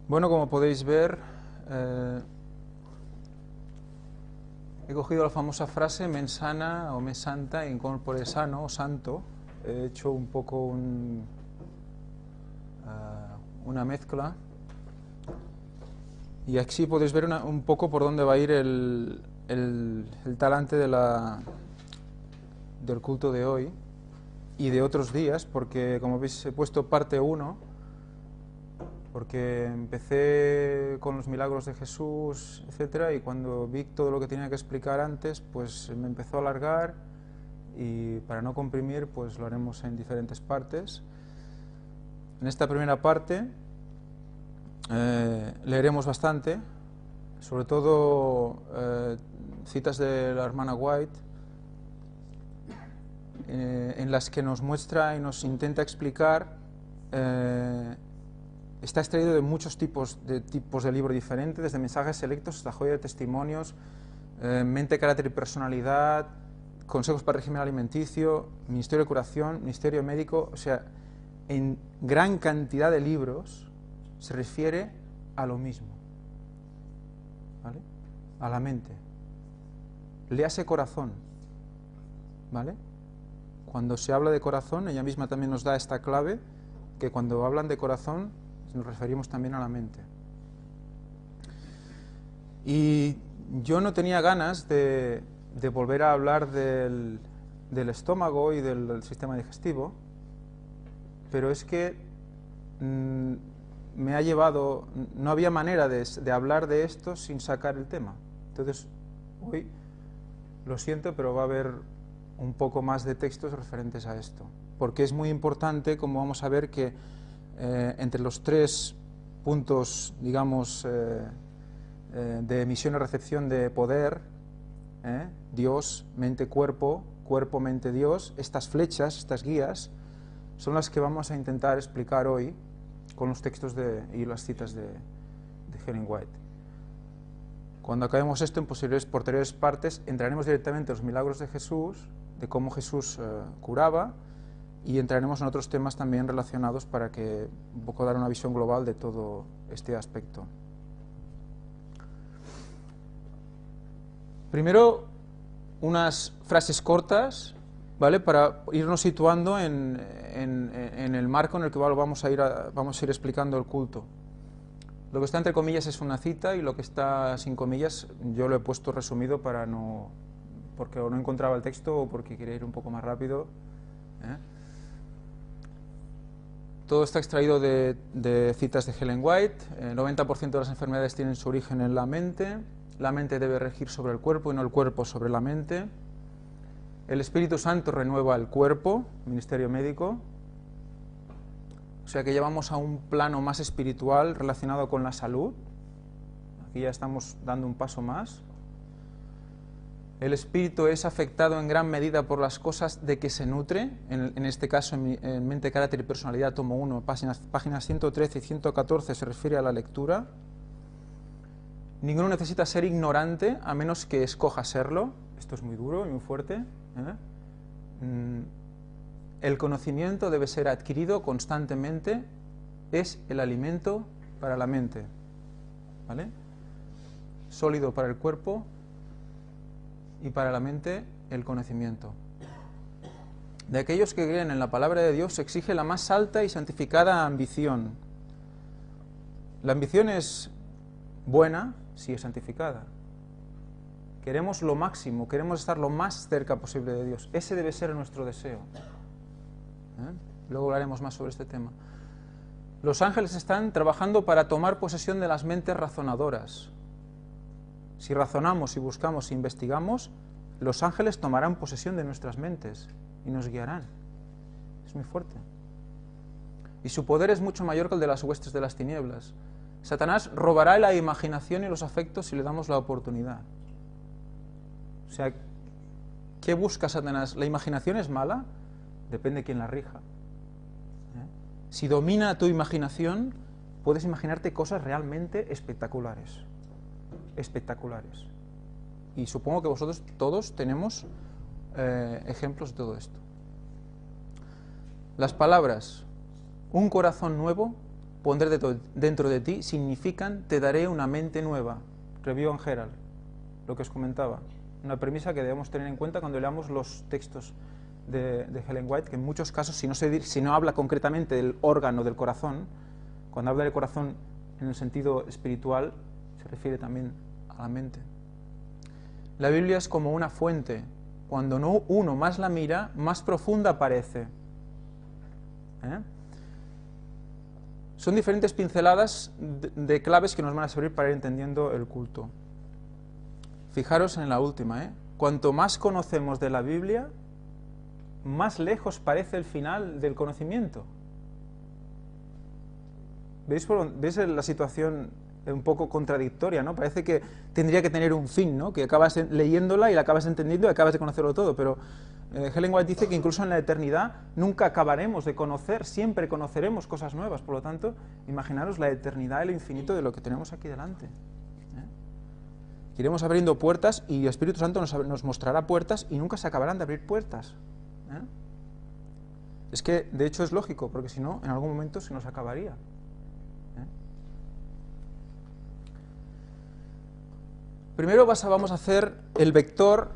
Bueno, como podéis ver, he cogido la famosa frase mens sana o mens santa in corpore sano o santo. He hecho un poco una mezcla. Y aquí podéis ver un poco por dónde va a ir el talante del culto de hoy y de otros días, porque como veis he puesto parte 1, porque empecé con los milagros de Jesús, etcétera, y cuando vi todo lo que tenía que explicar antes, pues me empezó a alargar, y para no comprimir, pues lo haremos en diferentes partes. En esta primera parte leeremos bastante, sobre todo citas de la hermana White, en las que nos muestra y nos intenta explicar. Está extraído de muchos tipos de libro diferentes, desde mensajes selectos hasta joya de testimonios, mente, carácter y personalidad, consejos para el régimen alimenticio, ministerio de curación, ministerio médico. O sea, en gran cantidad de libros se refiere a lo mismo, ¿vale? A la mente. Léase corazón, ¿vale? Cuando se habla de corazón, ella misma también nos da esta clave, que cuando hablan de corazón nos referimos también a la mente. Y yo no tenía ganas de volver a hablar del estómago y del sistema digestivo, pero es que me ha llevado, no había manera de hablar de esto sin sacar el tema. Entonces, hoy, lo siento, pero va a haber un poco más de textos referentes a esto, porque es muy importante, como vamos a ver, que entre los 3 puntos, digamos, de emisión y recepción de poder, Dios, mente, cuerpo, cuerpo, mente, Dios, estas flechas, estas guías, son las que vamos a intentar explicar hoy con los textos y las citas de Ellen White. Cuando acabemos esto, en posteriores partes, entraremos directamente en los milagros de Jesús, de cómo Jesús curaba, y entraremos en otros temas también relacionados para que un poco dar una visión global de todo este aspecto. Primero, unas frases cortas, ¿vale?, para irnos situando en el marco en el que vamos a ir explicando el culto. Lo que está entre comillas es una cita, y lo que está sin comillas yo lo he puesto resumido porque o no encontraba el texto o porque quería ir un poco más rápido. Todo está extraído de citas de Ellen White. El 90% de las enfermedades tienen su origen en la mente. La mente debe regir sobre el cuerpo y no el cuerpo sobre la mente. El Espíritu Santo renueva el cuerpo, ministerio médico. O sea que ya vamos a un plano más espiritual relacionado con la salud. Aquí ya estamos dando un paso más. El espíritu es afectado en gran medida por las cosas de que se nutre. En este caso, en mente, carácter y personalidad, tomo 1, páginas 113 y 114, se refiere a la lectura. Ninguno necesita ser ignorante a menos que escoja serlo. Esto es muy duro y muy fuerte. El conocimiento debe ser adquirido constantemente. Es el alimento para la mente, ¿vale? Sólido para el cuerpo, y para la mente el conocimiento. De aquellos que creen en la palabra de Dios se exige la más alta y santificada ambición. La ambición es buena si es santificada. Queremos lo máximo, queremos estar lo más cerca posible de Dios. Ese debe ser nuestro deseo. Luego hablaremos más sobre este tema. Los ángeles están trabajando para tomar posesión de las mentes razonadoras. Si razonamos, si buscamos, si investigamos, los ángeles tomarán posesión de nuestras mentes y nos guiarán. Es muy fuerte. Y su poder es mucho mayor que el de las huestes de las tinieblas. Satanás robará la imaginación y los afectos si le damos la oportunidad. O sea, ¿qué busca Satanás? ¿La imaginación es mala? Depende de quién la rija. Si domina tu imaginación, puedes imaginarte cosas realmente espectaculares. Espectaculares. Y supongo que vosotros todos tenemos ejemplos de todo esto. Las palabras, un corazón nuevo pondré dentro de ti, significan, te daré una mente nueva. Review and Herald, lo que os comentaba. Una premisa que debemos tener en cuenta cuando leamos los textos de Ellen White, que en muchos casos, si no habla concretamente del órgano del corazón, cuando habla del corazón en el sentido espiritual, se refiere también a la mente. La Biblia es como una fuente. Cuando uno más la mira, más profunda parece. Son diferentes pinceladas de claves que nos van a servir para ir entendiendo el culto. Fijaros en la última. Cuanto más conocemos de la Biblia, más lejos parece el final del conocimiento. ¿Veis la situación un poco contradictoria, ¿no? Parece que tendría que tener un fin, ¿no? Que acabas leyéndola y la acabas entendiendo y acabas de conocerlo todo, pero Ellen White dice que incluso en la eternidad nunca acabaremos de conocer, siempre conoceremos cosas nuevas. Por lo tanto, imaginaros la eternidad, el infinito de lo que tenemos aquí delante. Iremos abriendo puertas y el Espíritu Santo nos mostrará puertas y nunca se acabarán de abrir puertas. Es que, de hecho, es lógico, porque si no, en algún momento se nos acabaría. Primero vamos a hacer el vector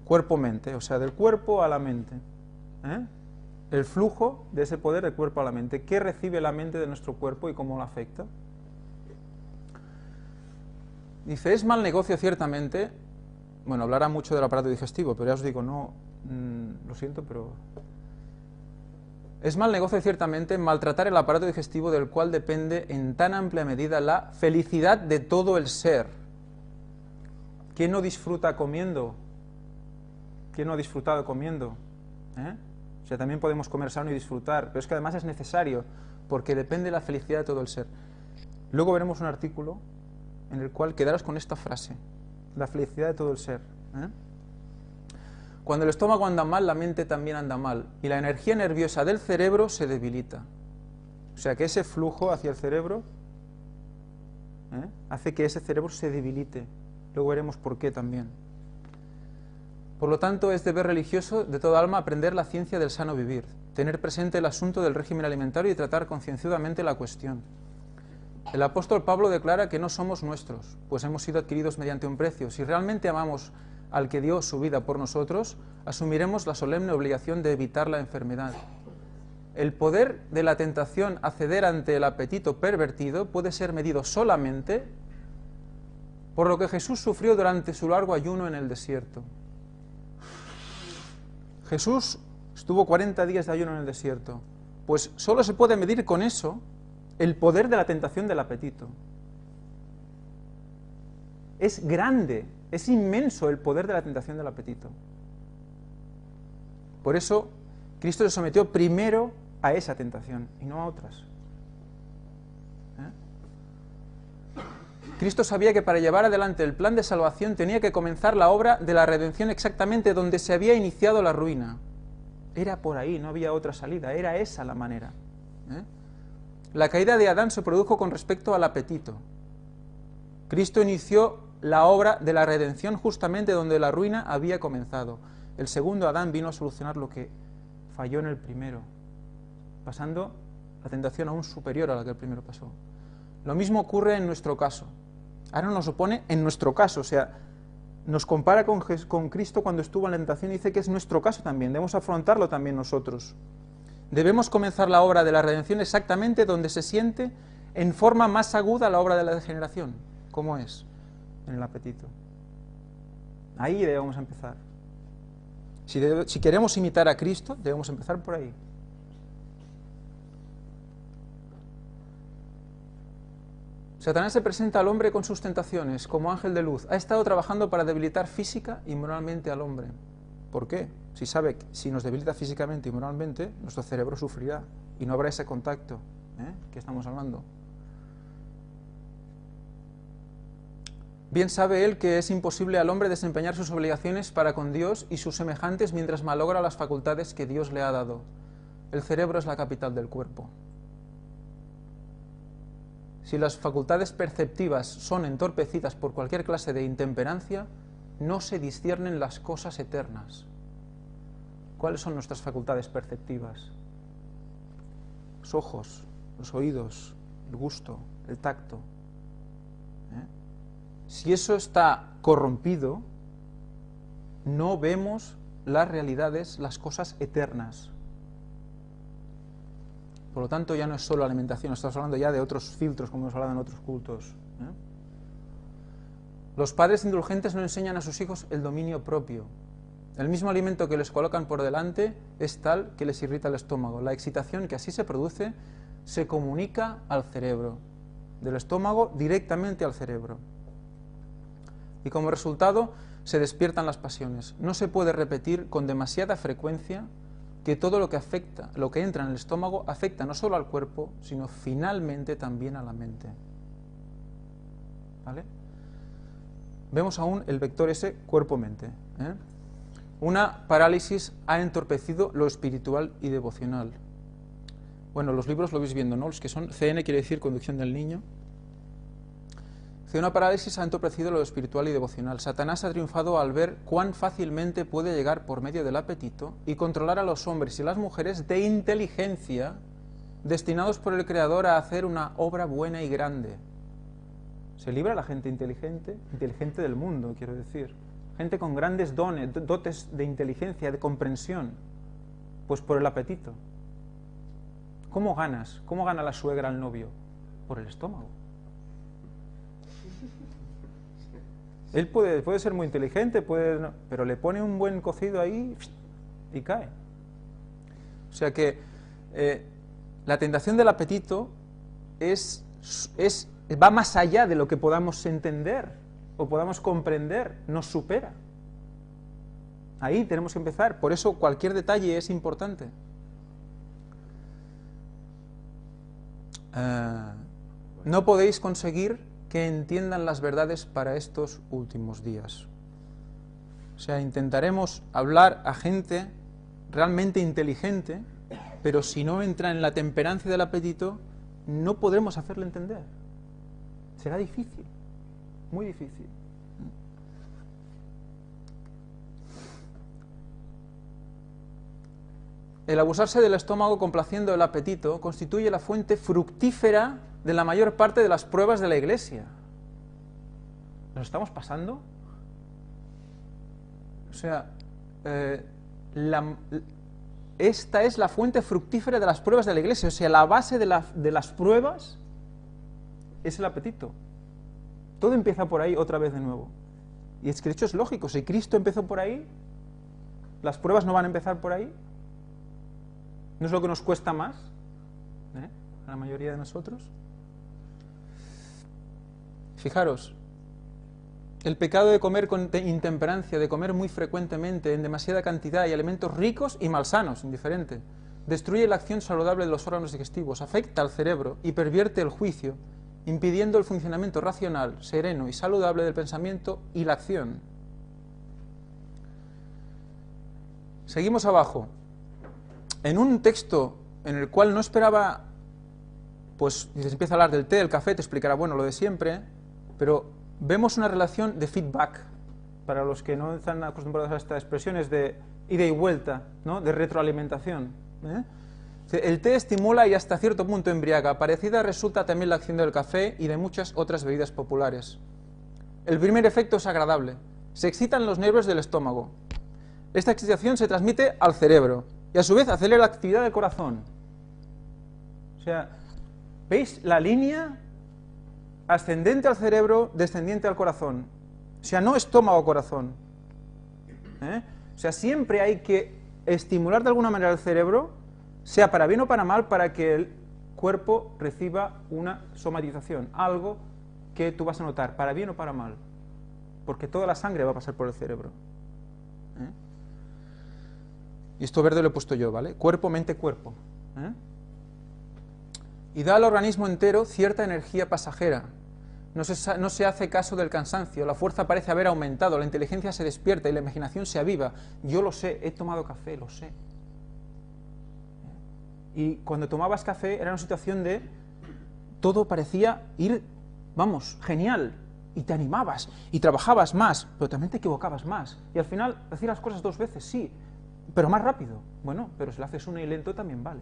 cuerpo-mente, o sea, del cuerpo a la mente. El flujo de ese poder del cuerpo a la mente. ¿Qué recibe la mente de nuestro cuerpo y cómo lo afecta? Dice, es mal negocio ciertamente, bueno, hablará mucho del aparato digestivo, pero ya os digo, no, lo siento, pero... Es mal negocio ciertamente maltratar el aparato digestivo del cual depende en tan amplia medida la felicidad de todo el ser. ¿Quién no disfruta comiendo? ¿Quién no ha disfrutado comiendo? O sea, también podemos comer sano y disfrutar, pero es que además es necesario, porque depende de la felicidad de todo el ser. Luego veremos un artículo en el cual quedaros con esta frase, la felicidad de todo el ser. Cuando el estómago anda mal, la mente también anda mal, y la energía nerviosa del cerebro se debilita. O sea, que ese flujo hacia el cerebro hace que ese cerebro se debilite. Luego veremos por qué también. Por lo tanto, es deber religioso de toda alma aprender la ciencia del sano vivir, tener presente el asunto del régimen alimentario y tratar concienzudamente la cuestión. El apóstol Pablo declara que no somos nuestros, pues hemos sido adquiridos mediante un precio. Si realmente amamos al que dio su vida por nosotros, asumiremos la solemne obligación de evitar la enfermedad. El poder de la tentación a ceder ante el apetito pervertido puede ser medido solamente por lo que Jesús sufrió durante su largo ayuno en el desierto. Jesús estuvo 40 días de ayuno en el desierto. Pues solo se puede medir con eso el poder de la tentación del apetito. Es grande, es inmenso el poder de la tentación del apetito. Por eso, Cristo se sometió primero a esa tentación y no a otras. Cristo sabía que para llevar adelante el plan de salvación tenía que comenzar la obra de la redención exactamente donde se había iniciado la ruina. Era por ahí, no había otra salida, era esa la manera. La caída de Adán se produjo con respecto al apetito. Cristo inició la obra de la redención justamente donde la ruina había comenzado. El segundo Adán vino a solucionar lo que falló en el primero, pasando la tentación aún superior a la que el primero pasó. Lo mismo ocurre en nuestro caso. Ahora nos lo pone en nuestro caso, o sea, nos compara con Cristo cuando estuvo en la tentación y dice que es nuestro caso también, debemos afrontarlo también nosotros. Debemos comenzar la obra de la redención exactamente donde se siente en forma más aguda la obra de la degeneración. ¿Cómo es? En el apetito. Ahí debemos empezar. Si queremos imitar a Cristo, debemos empezar por ahí. Satanás se presenta al hombre con sus tentaciones como ángel de luz. Ha estado trabajando para debilitar física y moralmente al hombre. ¿Por qué? Si sabe que si nos debilita físicamente y moralmente, nuestro cerebro sufrirá y no habrá ese contacto que estamos hablando. Bien sabe él que es imposible al hombre desempeñar sus obligaciones para con Dios y sus semejantes mientras malogra las facultades que Dios le ha dado. El cerebro es la capital del cuerpo. Si las facultades perceptivas son entorpecidas por cualquier clase de intemperancia, no se disciernen las cosas eternas. ¿Cuáles son nuestras facultades perceptivas? los ojos, los oídos, el gusto, el tacto. Si eso está corrompido, no vemos las realidades, las cosas eternas. Por lo tanto, ya no es solo alimentación, estamos hablando ya de otros filtros, como hemos hablado en otros cultos. Los padres indulgentes no enseñan a sus hijos el dominio propio. El mismo alimento que les colocan por delante es tal que les irrita el estómago. La excitación que así se produce se comunica al cerebro, del estómago directamente al cerebro. Y como resultado se despiertan las pasiones. No se puede repetir con demasiada frecuencia que todo lo que entra en el estómago afecta no solo al cuerpo, sino finalmente también a la mente. ¿Vale? Vemos aún el vector ese cuerpo-mente. Una parálisis ha entorpecido lo espiritual y devocional. Bueno, los libros lo vais viendo, ¿no? Los que son CN quiere decir conducción del niño. Una parálisis ha entorpecido lo espiritual y devocional. Satanás ha triunfado al ver cuán fácilmente puede llegar por medio del apetito y controlar a los hombres y las mujeres de inteligencia destinados por el Creador a hacer una obra buena y grande. Se libra la gente inteligente del mundo, quiero decir. Gente con grandes dotes de inteligencia, de comprensión, pues por el apetito. ¿Cómo ganas? ¿Cómo gana la suegra al novio? Por el estómago. Él puede ser muy inteligente, pero le pone un buen cocido ahí y cae. O sea que la tentación del apetito va más allá de lo que podamos entender o podamos comprender, nos supera. Ahí tenemos que empezar, por eso cualquier detalle es importante. No podéis conseguir que entiendan las verdades para estos últimos días. O sea, intentaremos hablar a gente realmente inteligente, pero si no entra en la temperancia del apetito, no podremos hacerle entender. Será difícil, muy difícil. El abusarse del estómago complaciendo el apetito constituye la fuente fructífera de la mayor parte de las pruebas de la Iglesia. ¿Nos estamos pasando? O sea, esta es la fuente fructífera de las pruebas de la Iglesia. O sea, la base de las pruebas es el apetito. Todo empieza por ahí otra vez de nuevo. Y es que de hecho es lógico, si Cristo empezó por ahí, las pruebas no van a empezar por ahí. ¿No es lo que nos cuesta más? A la mayoría de nosotros. Fijaros, el pecado de comer con intemperancia, de comer muy frecuentemente, en demasiada cantidad y alimentos ricos y malsanos, indiferente, destruye la acción saludable de los órganos digestivos, afecta al cerebro y pervierte el juicio, impidiendo el funcionamiento racional, sereno y saludable del pensamiento y la acción. Seguimos abajo. En un texto en el cual no esperaba, pues si se empieza a hablar del té, el café, te explicará, bueno, lo de siempre, pero vemos una relación de feedback, para los que no están acostumbrados a estas expresiones de ida y vuelta, ¿no? De retroalimentación. El té estimula y hasta cierto punto embriaga. Parecida resulta también la acción del café y de muchas otras bebidas populares. El primer efecto es agradable. Se excitan los nervios del estómago. Esta excitación se transmite al cerebro y a su vez acelera la actividad del corazón. O sea, ¿veis la línea ascendente al cerebro, descendiente al corazón? O sea, no estómago-corazón. O sea, siempre hay que estimular de alguna manera el cerebro, sea para bien o para mal, para que el cuerpo reciba una somatización, algo que tú vas a notar, para bien o para mal, porque toda la sangre va a pasar por el cerebro. Y esto verde lo he puesto yo, ¿vale? Cuerpo, mente, cuerpo. Y da al organismo entero cierta energía pasajera. No se hace caso del cansancio, la fuerza parece haber aumentado, la inteligencia se despierta y la imaginación se aviva. Yo lo sé, he tomado café, lo sé. Y cuando tomabas café era una situación de todo parecía ir, vamos, genial, y te animabas, y trabajabas más, pero también te equivocabas más. Y al final hacías las cosas 2 veces, sí, pero más rápido. Bueno, pero si lo haces una y lento también vale.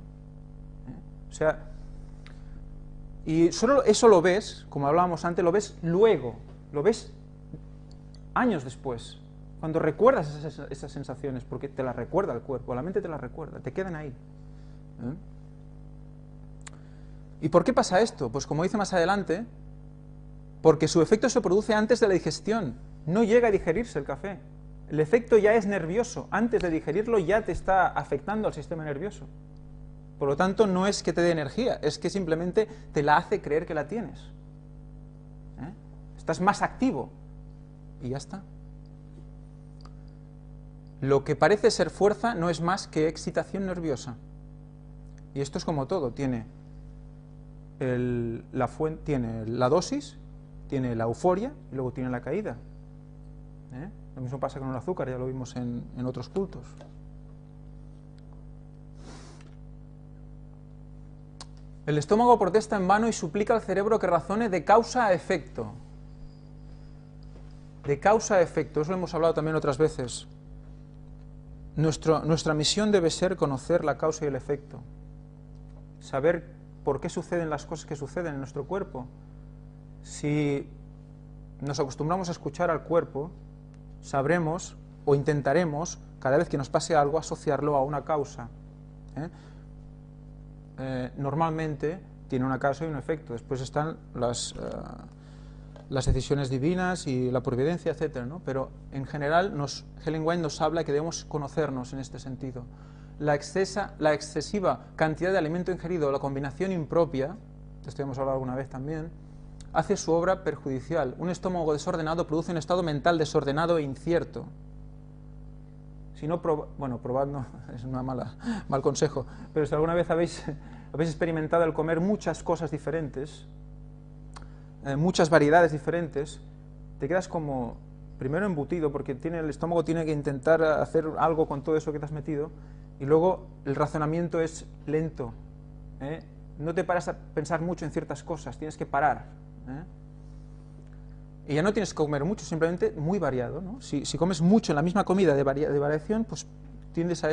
O sea, y solo eso lo ves, como hablábamos antes, lo ves luego, lo ves años después, cuando recuerdas esas sensaciones, porque te las recuerda el cuerpo, la mente te las recuerda, te quedan ahí. ¿Y por qué pasa esto? Pues como dice más adelante, porque su efecto se produce antes de la digestión, no llega a digerirse el café. El efecto ya es nervioso, antes de digerirlo ya te está afectando al sistema nervioso. Por lo tanto, no es que te dé energía, es que simplemente te la hace creer que la tienes. Estás más activo y ya está. Lo que parece ser fuerza no es más que excitación nerviosa. Y esto es como todo, tiene la dosis, tiene la euforia y luego tiene la caída. Lo mismo pasa con el azúcar, ya lo vimos en otros cultos. El estómago protesta en vano y suplica al cerebro que razone de causa a efecto. De causa a efecto, eso lo hemos hablado también otras veces. Nuestra misión debe ser conocer la causa y el efecto. Saber por qué suceden las cosas que suceden en nuestro cuerpo. Si nos acostumbramos a escuchar al cuerpo, sabremos o intentaremos, cada vez que nos pase algo, asociarlo a una causa. Normalmente tiene una causa y un efecto. Después están las decisiones divinas y la providencia, etc., ¿no? Pero en general Ellen White nos habla que debemos conocernos en este sentido. La excesiva cantidad de alimento ingerido o la combinación impropia, de esto hemos hablado alguna vez también, hace su obra perjudicial. Un estómago desordenado produce un estado mental desordenado e incierto. Si no, probad no, es un mal consejo, pero si alguna vez habéis experimentado el comer muchas cosas diferentes, muchas variedades diferentes, te quedas como, primero embutido, porque el estómago tiene que intentar hacer algo con todo eso que te has metido, y luego el razonamiento es lento. No te paras a pensar mucho en ciertas cosas, tienes que parar. Y ya no tienes que comer mucho, simplemente muy variado, ¿no? Si comes mucho en la misma comida de variación, pues tiendes al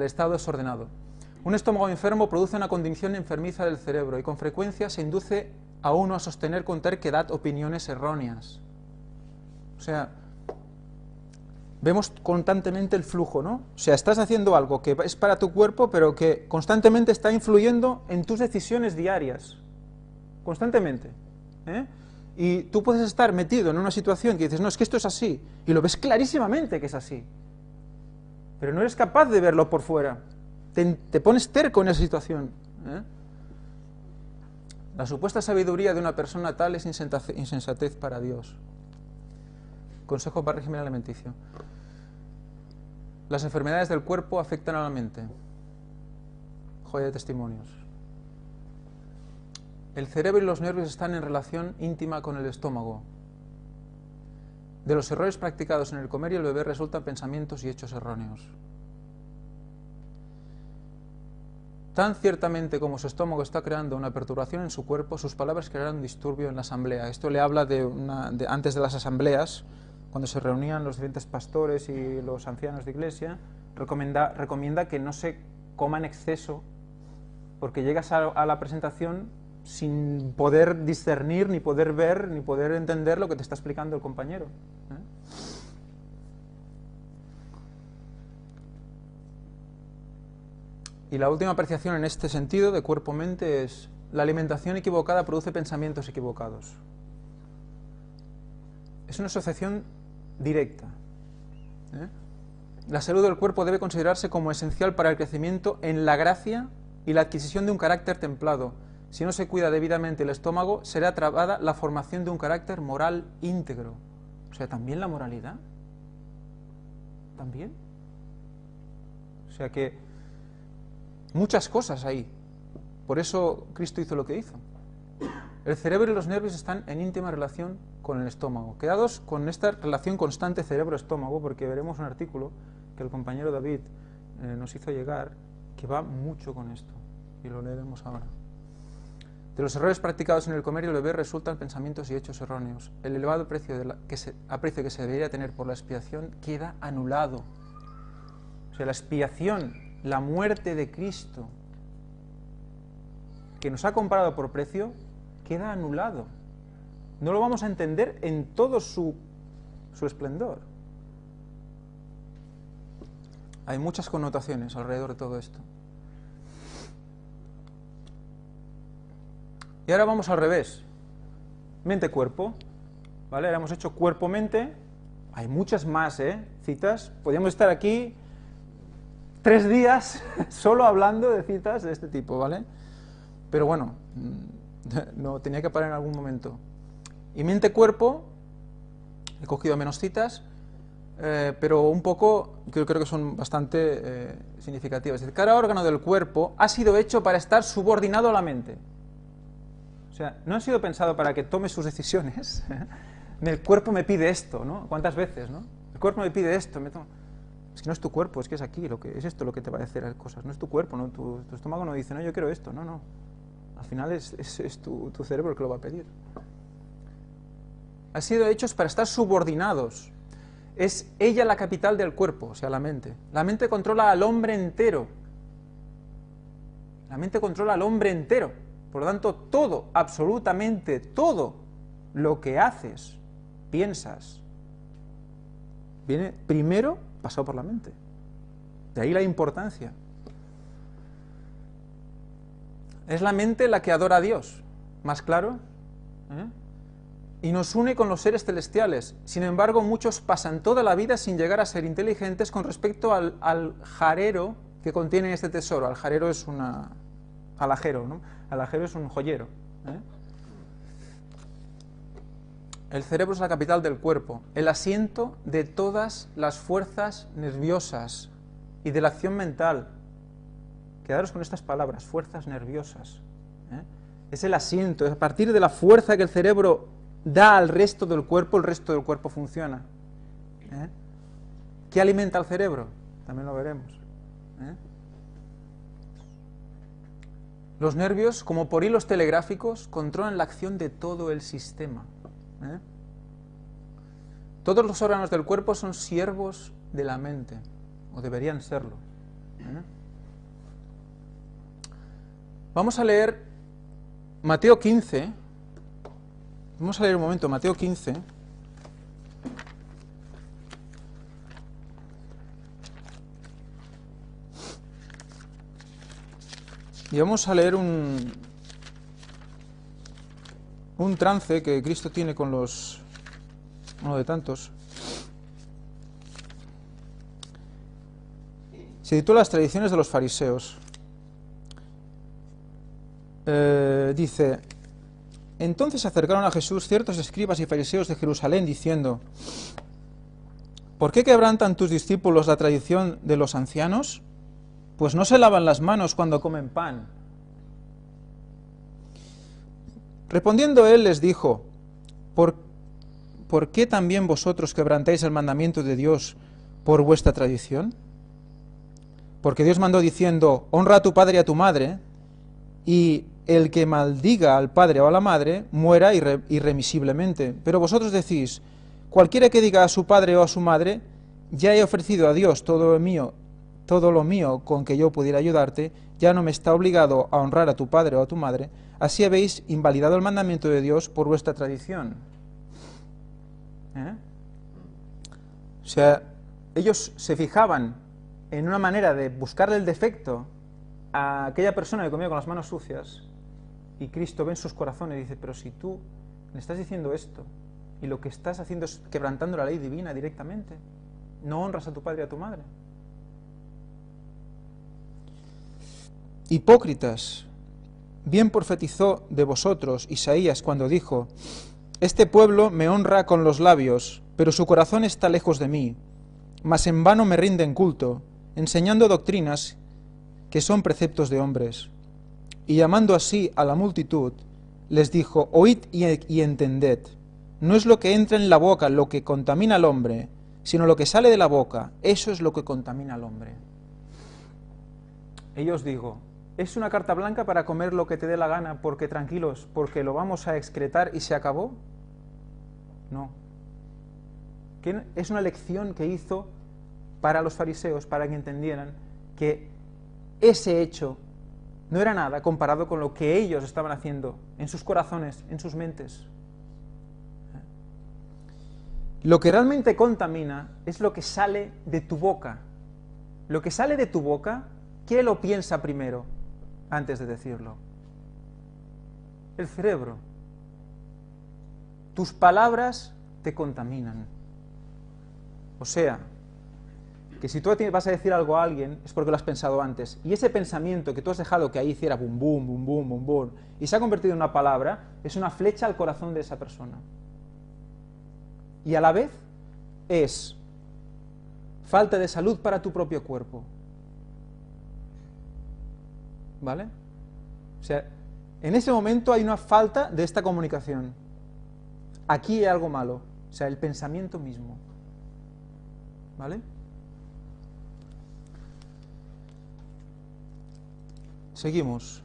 estado desordenado. Un estómago enfermo produce una condición enfermiza del cerebro y con frecuencia se induce a uno a sostener con terquedad opiniones erróneas. O sea, vemos constantemente el flujo, ¿no? O sea, estás haciendo algo que es para tu cuerpo, pero que constantemente está influyendo en tus decisiones diarias. Constantemente. Y tú puedes estar metido en una situación que dices, no, es que esto es así, y lo ves clarísimamente que es así, pero no eres capaz de verlo por fuera, te pones terco en esa situación. La supuesta sabiduría de una persona tal es insensatez para Dios. Consejo para régimen alimenticio. Las enfermedades del cuerpo afectan a la mente. Joya de testimonios. El cerebro y los nervios están en relación íntima con el estómago. De los errores practicados en el comer y el beber resultan pensamientos y hechos erróneos. Tan ciertamente como su estómago está creando una perturbación en su cuerpo, sus palabras crearán un disturbio en la asamblea. Esto le habla antes de las asambleas, cuando se reunían los diferentes pastores y los ancianos de iglesia, recomienda que no se coma en exceso, porque llegas a la presentación sin poder discernir, ni poder ver, ni poder entender lo que te está explicando el compañero. Y la última apreciación en este sentido de cuerpo-mente es: la alimentación equivocada produce pensamientos equivocados. Es una asociación directa. La salud del cuerpo debe considerarse como esencial para el crecimiento en la gracia y la adquisición de un carácter templado. Si no se cuida debidamente el estómago, será trabada la formación de un carácter moral íntegro. O sea, también la moralidad. También. O sea que muchas cosas ahí. Por eso Cristo hizo lo que hizo. El cerebro y los nervios están en íntima relación con el estómago. Quedados con esta relación constante cerebro-estómago, porque veremos un artículo que el compañero David nos hizo llegar, que va mucho con esto, y lo leeremos ahora. De los errores practicados en el comer y el beber resultan pensamientos y hechos erróneos. El elevado aprecio que se debería tener por la expiación queda anulado. O sea, la expiación, la muerte de Cristo, que nos ha comprado por precio, queda anulado. No lo vamos a entender en todo su esplendor. Hay muchas connotaciones alrededor de todo esto. Y ahora vamos al revés. Mente-cuerpo. ¿Vale? Ahora hemos hecho cuerpo-mente. Hay muchas más citas. Podríamos estar aquí 3 días solo hablando de citas de este tipo, ¿vale? Pero bueno, no tenía que parar en algún momento. Y mente-cuerpo, he cogido menos citas, pero un poco, creo que son bastante significativas. Es decir, cada órgano del cuerpo ha sido hecho para estar subordinado a la mente. O sea, no ha sido pensado para que tome sus decisiones. El cuerpo me pide esto, ¿no? ¿Cuántas veces, no? El cuerpo me pide esto, es que no es tu cuerpo, es que es aquí, es esto lo que te va a decir cosas. No es tu cuerpo, ¿no? Tu estómago no dice, no, yo quiero esto, no. Al final es tu cerebro el que lo va a pedir. Han sido hechos para estar subordinados. Es ella la capital del cuerpo, o sea, la mente. La mente controla al hombre entero. La mente controla al hombre entero. Por lo tanto, todo, absolutamente todo lo que haces, piensas, viene primero pasado por la mente. De ahí la importancia. Es la mente la que adora a Dios. ¿Más claro? Y nos une con los seres celestiales. Sin embargo, muchos pasan toda la vida sin llegar a ser inteligentes con respecto al jarero que contiene este tesoro. El jarero es alajero, ¿no? Alajero es un joyero. El cerebro es la capital del cuerpo, el asiento de todas las fuerzas nerviosas y de la acción mental. Quedaros con estas palabras, fuerzas nerviosas. Es el asiento, es a partir de la fuerza que el cerebro da al resto del cuerpo, el resto del cuerpo funciona. ¿Qué alimenta al cerebro? También lo veremos. Los nervios, como por hilos telegráficos, controlan la acción de todo el sistema. Todos los órganos del cuerpo son siervos de la mente, o deberían serlo. Vamos a leer Mateo 15. Vamos a leer un momento Mateo 15. Y vamos a leer un trance que Cristo tiene con uno de tantos. Se titula Las tradiciones de los fariseos. Dice: entonces se acercaron a Jesús ciertos escribas y fariseos de Jerusalén, diciendo: ¿por qué quebrantan tus discípulos la tradición de los ancianos? Pues no se lavan las manos cuando comen pan. Respondiendo él les dijo: ¿por qué también vosotros quebrantáis el mandamiento de Dios por vuestra tradición? Porque Dios mandó diciendo: honra a tu padre y a tu madre, y el que maldiga al padre o a la madre muera irremisiblemente. Pero vosotros decís: cualquiera que diga a su padre o a su madre, ya he ofrecido a Dios todo lo mío con que yo pudiera ayudarte, ya no me está obligado a honrar a tu padre o a tu madre. Así habéis invalidado el mandamiento de Dios por vuestra tradición. O sea, ellos se fijaban en una manera de buscarle el defecto a aquella persona que comía con las manos sucias, y Cristo ve en sus corazones y dice: pero si tú le estás diciendo esto, y lo que estás haciendo es quebrantando la ley divina directamente, no honras a tu padre y a tu madre. Hipócritas, bien profetizó de vosotros Isaías cuando dijo: este pueblo me honra con los labios, pero su corazón está lejos de mí, mas en vano me rinden culto, enseñando doctrinas que son preceptos de hombres. Y llamando así a la multitud, les dijo: oíd y entended, no es lo que entra en la boca lo que contamina al hombre, sino lo que sale de la boca, eso es lo que contamina al hombre. Ellos digo: ¿es una carta blanca para comer lo que te dé la gana porque tranquilos, porque lo vamos a excretar y se acabó? No. Es una lección que hizo para los fariseos, para que entendieran que ese hecho no era nada comparado con lo que ellos estaban haciendo en sus corazones, en sus mentes. Lo que realmente contamina es lo que sale de tu boca. Lo que sale de tu boca, ¿quién lo piensa primero antes de decirlo? El cerebro. Tus palabras te contaminan. O sea, que si tú vas a decir algo a alguien es porque lo has pensado antes. Y ese pensamiento que tú has dejado que ahí hiciera bum bum, bum bum, bum bum, y se ha convertido en una palabra, es una flecha al corazón de esa persona. Y a la vez es falta de salud para tu propio cuerpo. ¿Vale? O sea, en ese momento hay una falta de esta comunicación. Aquí hay algo malo, o sea, el pensamiento mismo. ¿Vale? Seguimos.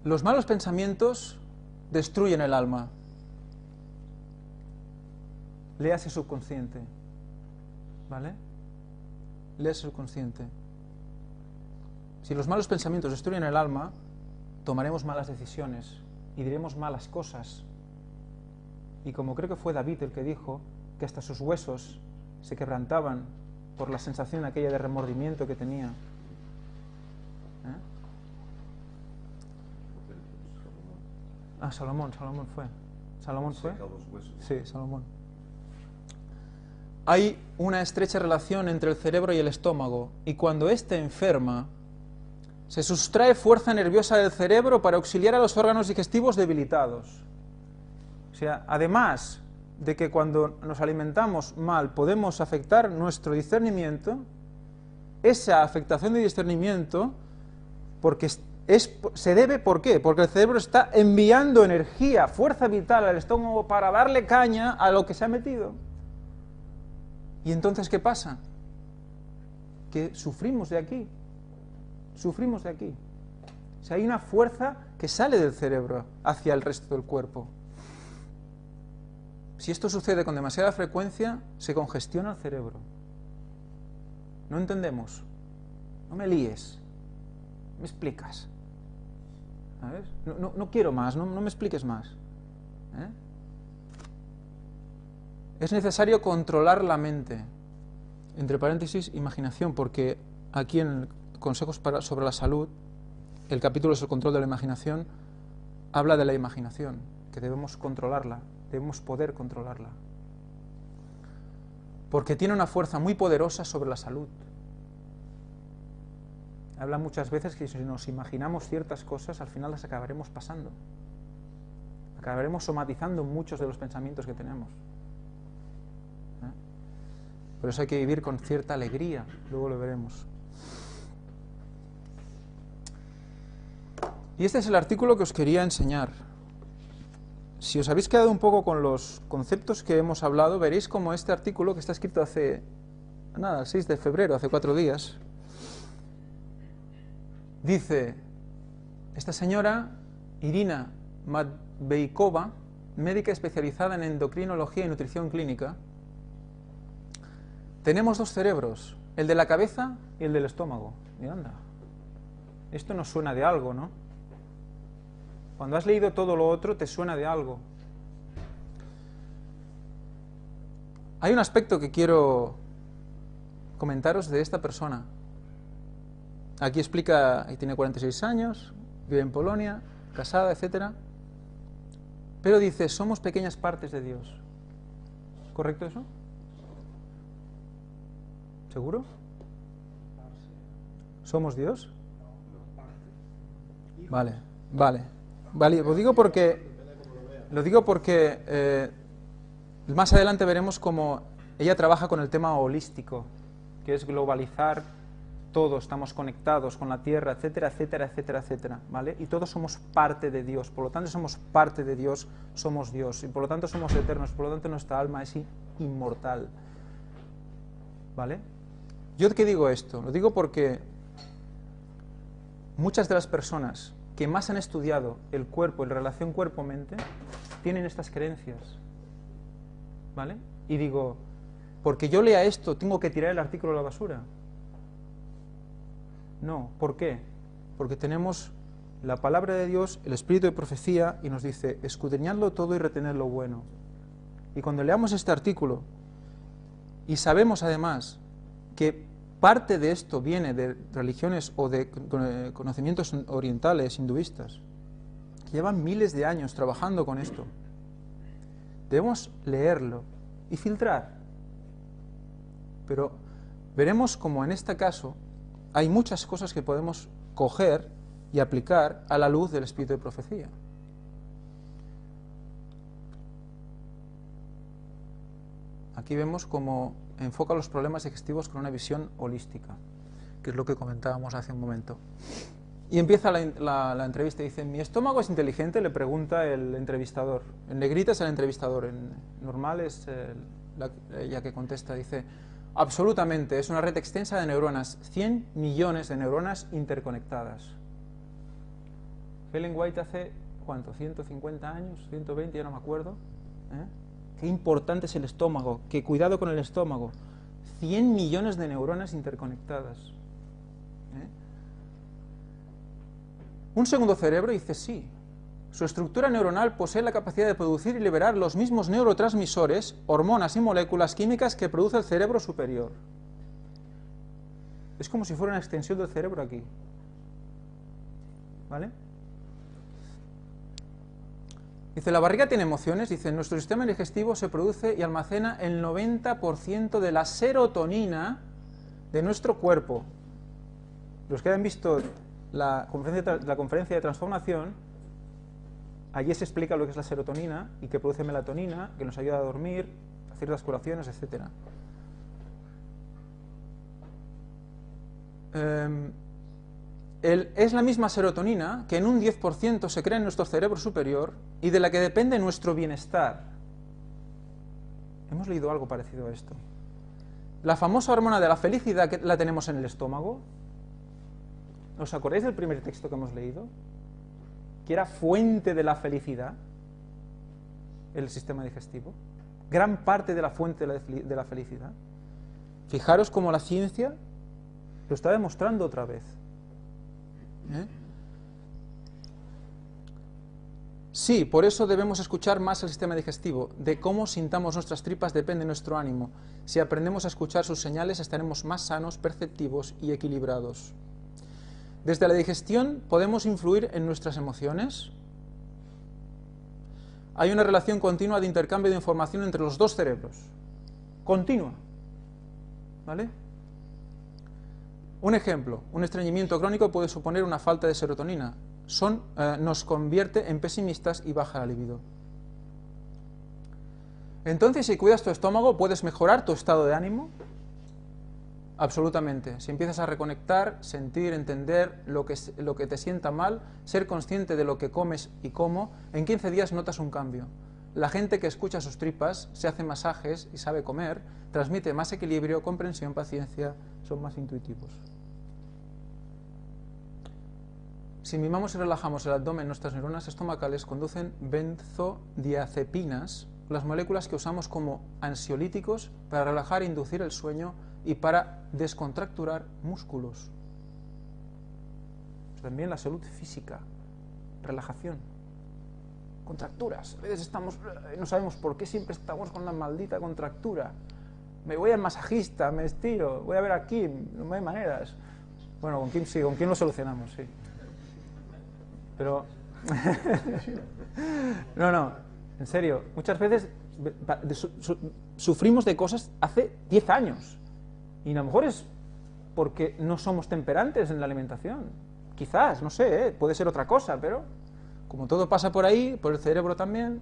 Los malos pensamientos destruyen el alma. Léase subconsciente. ¿Vale? Léase subconsciente. Si los malos pensamientos destruyen el alma, tomaremos malas decisiones y diremos malas cosas. Y como creo que fue David el que dijo que hasta sus huesos se quebrantaban por la sensación aquella de remordimiento que tenía. Salomón fue. ¿Salomón fue? Sí, Salomón. Hay una estrecha relación entre el cerebro y el estómago, y cuando éste enferma, se sustrae fuerza nerviosa del cerebro para auxiliar a los órganos digestivos debilitados. O sea, además de que cuando nos alimentamos mal podemos afectar nuestro discernimiento, esa afectación de discernimiento se debe, ¿por qué? Porque el cerebro está enviando energía, fuerza vital al estómago para darle caña a lo que se ha metido. ¿Y entonces qué pasa? Que sufrimos de aquí. Sufrimos de aquí. O sea, hay una fuerza que sale del cerebro hacia el resto del cuerpo. Si esto sucede con demasiada frecuencia, se congestiona el cerebro. No entendemos. No me líes. ¿Me explicas? ¿Sabes? No quiero más, no me expliques más. Es necesario controlar la mente. Entre paréntesis, imaginación, porque aquí en Consejos sobre la Salud, el capítulo es el control de la imaginación, habla de la imaginación, que debemos controlarla, debemos poder controlarla. Porque tiene una fuerza muy poderosa sobre la salud. Habla muchas veces que si nos imaginamos ciertas cosas, al final las acabaremos pasando. Acabaremos somatizando muchos de los pensamientos que tenemos. Por eso hay que vivir con cierta alegría, luego lo veremos. Y este es el artículo que os quería enseñar. Si os habéis quedado un poco con los conceptos que hemos hablado, veréis como este artículo, que está escrito hace, nada, el 6 de febrero, hace 4 días, dice, esta señora, Irina Matveikova, médica especializada en endocrinología y nutrición clínica, tenemos 2 cerebros, el de la cabeza y el del estómago. Y anda, esto nos suena de algo, ¿no? Cuando has leído todo lo otro, te suena de algo. Hay un aspecto que quiero comentaros de esta persona. Aquí explica, y tiene 46 años, vive en Polonia, casada, etc. Pero dice, somos pequeñas partes de Dios. ¿Correcto eso? ¿Seguro? ¿Somos Dios? Vale. Lo digo porque más adelante veremos cómo ella trabaja con el tema holístico, que es globalizar todo, estamos conectados con la tierra, etcétera, etcétera, etcétera, etcétera, ¿vale? Y todos somos parte de Dios, por lo tanto somos parte de Dios, somos Dios, y por lo tanto somos eternos, por lo tanto nuestra alma es inmortal, ¿vale? ¿Yo qué digo esto? Lo digo porque muchas de las personas que más han estudiado el cuerpo, la relación cuerpo-mente, tienen estas creencias, ¿vale? Y digo, porque yo lea esto, tengo que tirar el artículo a la basura. No, ¿por qué? Porque tenemos la palabra de Dios, el espíritu de profecía, y nos dice, escudriñadlo todo y retened lo bueno. Y cuando leamos este artículo, y sabemos además que parte de esto viene de religiones o de conocimientos orientales, hinduistas, que llevan miles de años trabajando con esto, debemos leerlo y filtrar. Pero veremos como en este caso hay muchas cosas que podemos coger y aplicar a la luz del espíritu de profecía. Aquí vemos cómo enfoca los problemas digestivos con una visión holística, que es lo que comentábamos hace un momento. Y empieza la entrevista y dice, ¿mi estómago es inteligente?, le pregunta el entrevistador. En negrita es el entrevistador, en normal es ella que contesta, dice, absolutamente, es una red extensa de neuronas, 100 millones de neuronas interconectadas. Ellen White hace, ¿cuánto? 150 años, 120, ya no me acuerdo. Qué importante es el estómago, qué cuidado con el estómago. 100 millones de neuronas interconectadas. Un segundo cerebro dice sí. Su estructura neuronal posee la capacidad de producir y liberar los mismos neurotransmisores, hormonas y moléculas químicas que produce el cerebro superior. Es como si fuera una extensión del cerebro aquí. ¿Vale? Dice, la barriga tiene emociones. Dice, en nuestro sistema digestivo se produce y almacena el 90% de la serotonina de nuestro cuerpo. Los que hayan visto la conferencia de transformación, allí se explica lo que es la serotonina y que produce melatonina, que nos ayuda a dormir, a hacer las curaciones, etc. Es la misma serotonina que en un 10% se crea en nuestro cerebro superior y de la que depende nuestro bienestar. Hemos leído algo parecido a esto. La famosa hormona de la felicidad que la tenemos en el estómago. ¿Os acordáis del primer texto que hemos leído? Que era fuente de la felicidad, el sistema digestivo. Gran parte de la fuente de la felicidad. Fijaros cómo la ciencia lo está demostrando otra vez. Sí, por eso debemos escuchar más el sistema digestivo. De cómo sintamos nuestras tripas depende nuestro ánimo. Si aprendemos a escuchar sus señales, estaremos más sanos, perceptivos y equilibrados. Desde la digestión podemos influir en nuestras emociones. Hay una relación continua de intercambio de información entre los dos cerebros. Continua. ¿Vale? Un ejemplo, un estreñimiento crónico puede suponer una falta de serotonina. Nos convierte en pesimistas y baja la libido. Entonces, si cuidas tu estómago, ¿puedes mejorar tu estado de ánimo? Absolutamente. Si empiezas a reconectar, sentir, entender lo que te sienta mal, ser consciente de lo que comes y cómo, en 15 días notas un cambio. La gente que escucha sus tripas, se hace masajes y sabe comer, transmite más equilibrio, comprensión, paciencia, son más intuitivos. Si mimamos y relajamos el abdomen, nuestras neuronas estomacales conducen benzodiazepinas, las moléculas que usamos como ansiolíticos para relajar e inducir el sueño y para descontracturar músculos. También la salud física, relajación, contracturas. A veces no sabemos por qué siempre estamos con la maldita contractura. Me voy al masajista, me estiro, voy a ver a Kim, no hay maneras. Bueno, con Kim sí, con Kim lo solucionamos, sí. Pero no, en serio, muchas veces sufrimos de cosas hace 10 años y a lo mejor es porque no somos temperantes en la alimentación, quizás, no sé, puede ser otra cosa, pero como todo pasa por ahí, por el cerebro también.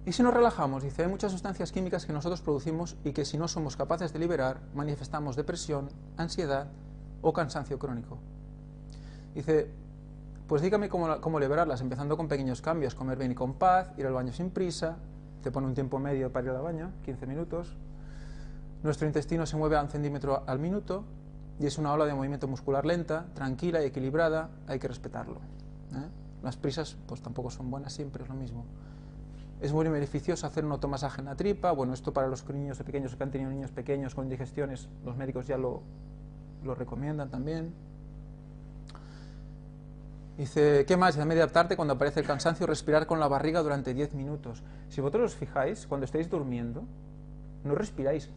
Y si nos relajamos, dice, hay muchas sustancias químicas que nosotros producimos y que si no somos capaces de liberar, manifestamos depresión, ansiedad o cansancio crónico. Dice, pues dígame cómo liberarlas, empezando con pequeños cambios, comer bien y con paz, ir al baño sin prisa, te pone un tiempo medio para ir al baño, 15 minutos. Nuestro intestino se mueve a 1 centímetro al minuto y es una ola de movimiento muscular lenta, tranquila y equilibrada, hay que respetarlo. Las prisas pues tampoco son buenas, siempre es lo mismo. Es muy beneficioso hacer un automasaje en la tripa. Bueno, esto para los niños pequeños que han tenido niños pequeños con indigestiones, los médicos ya lo lo recomiendan también. Dice, ¿qué más? Déjame de adaptarte cuando aparece el cansancio, respirar con la barriga durante 10 minutos. Si vosotros os fijáis, cuando estáis durmiendo, no respiráis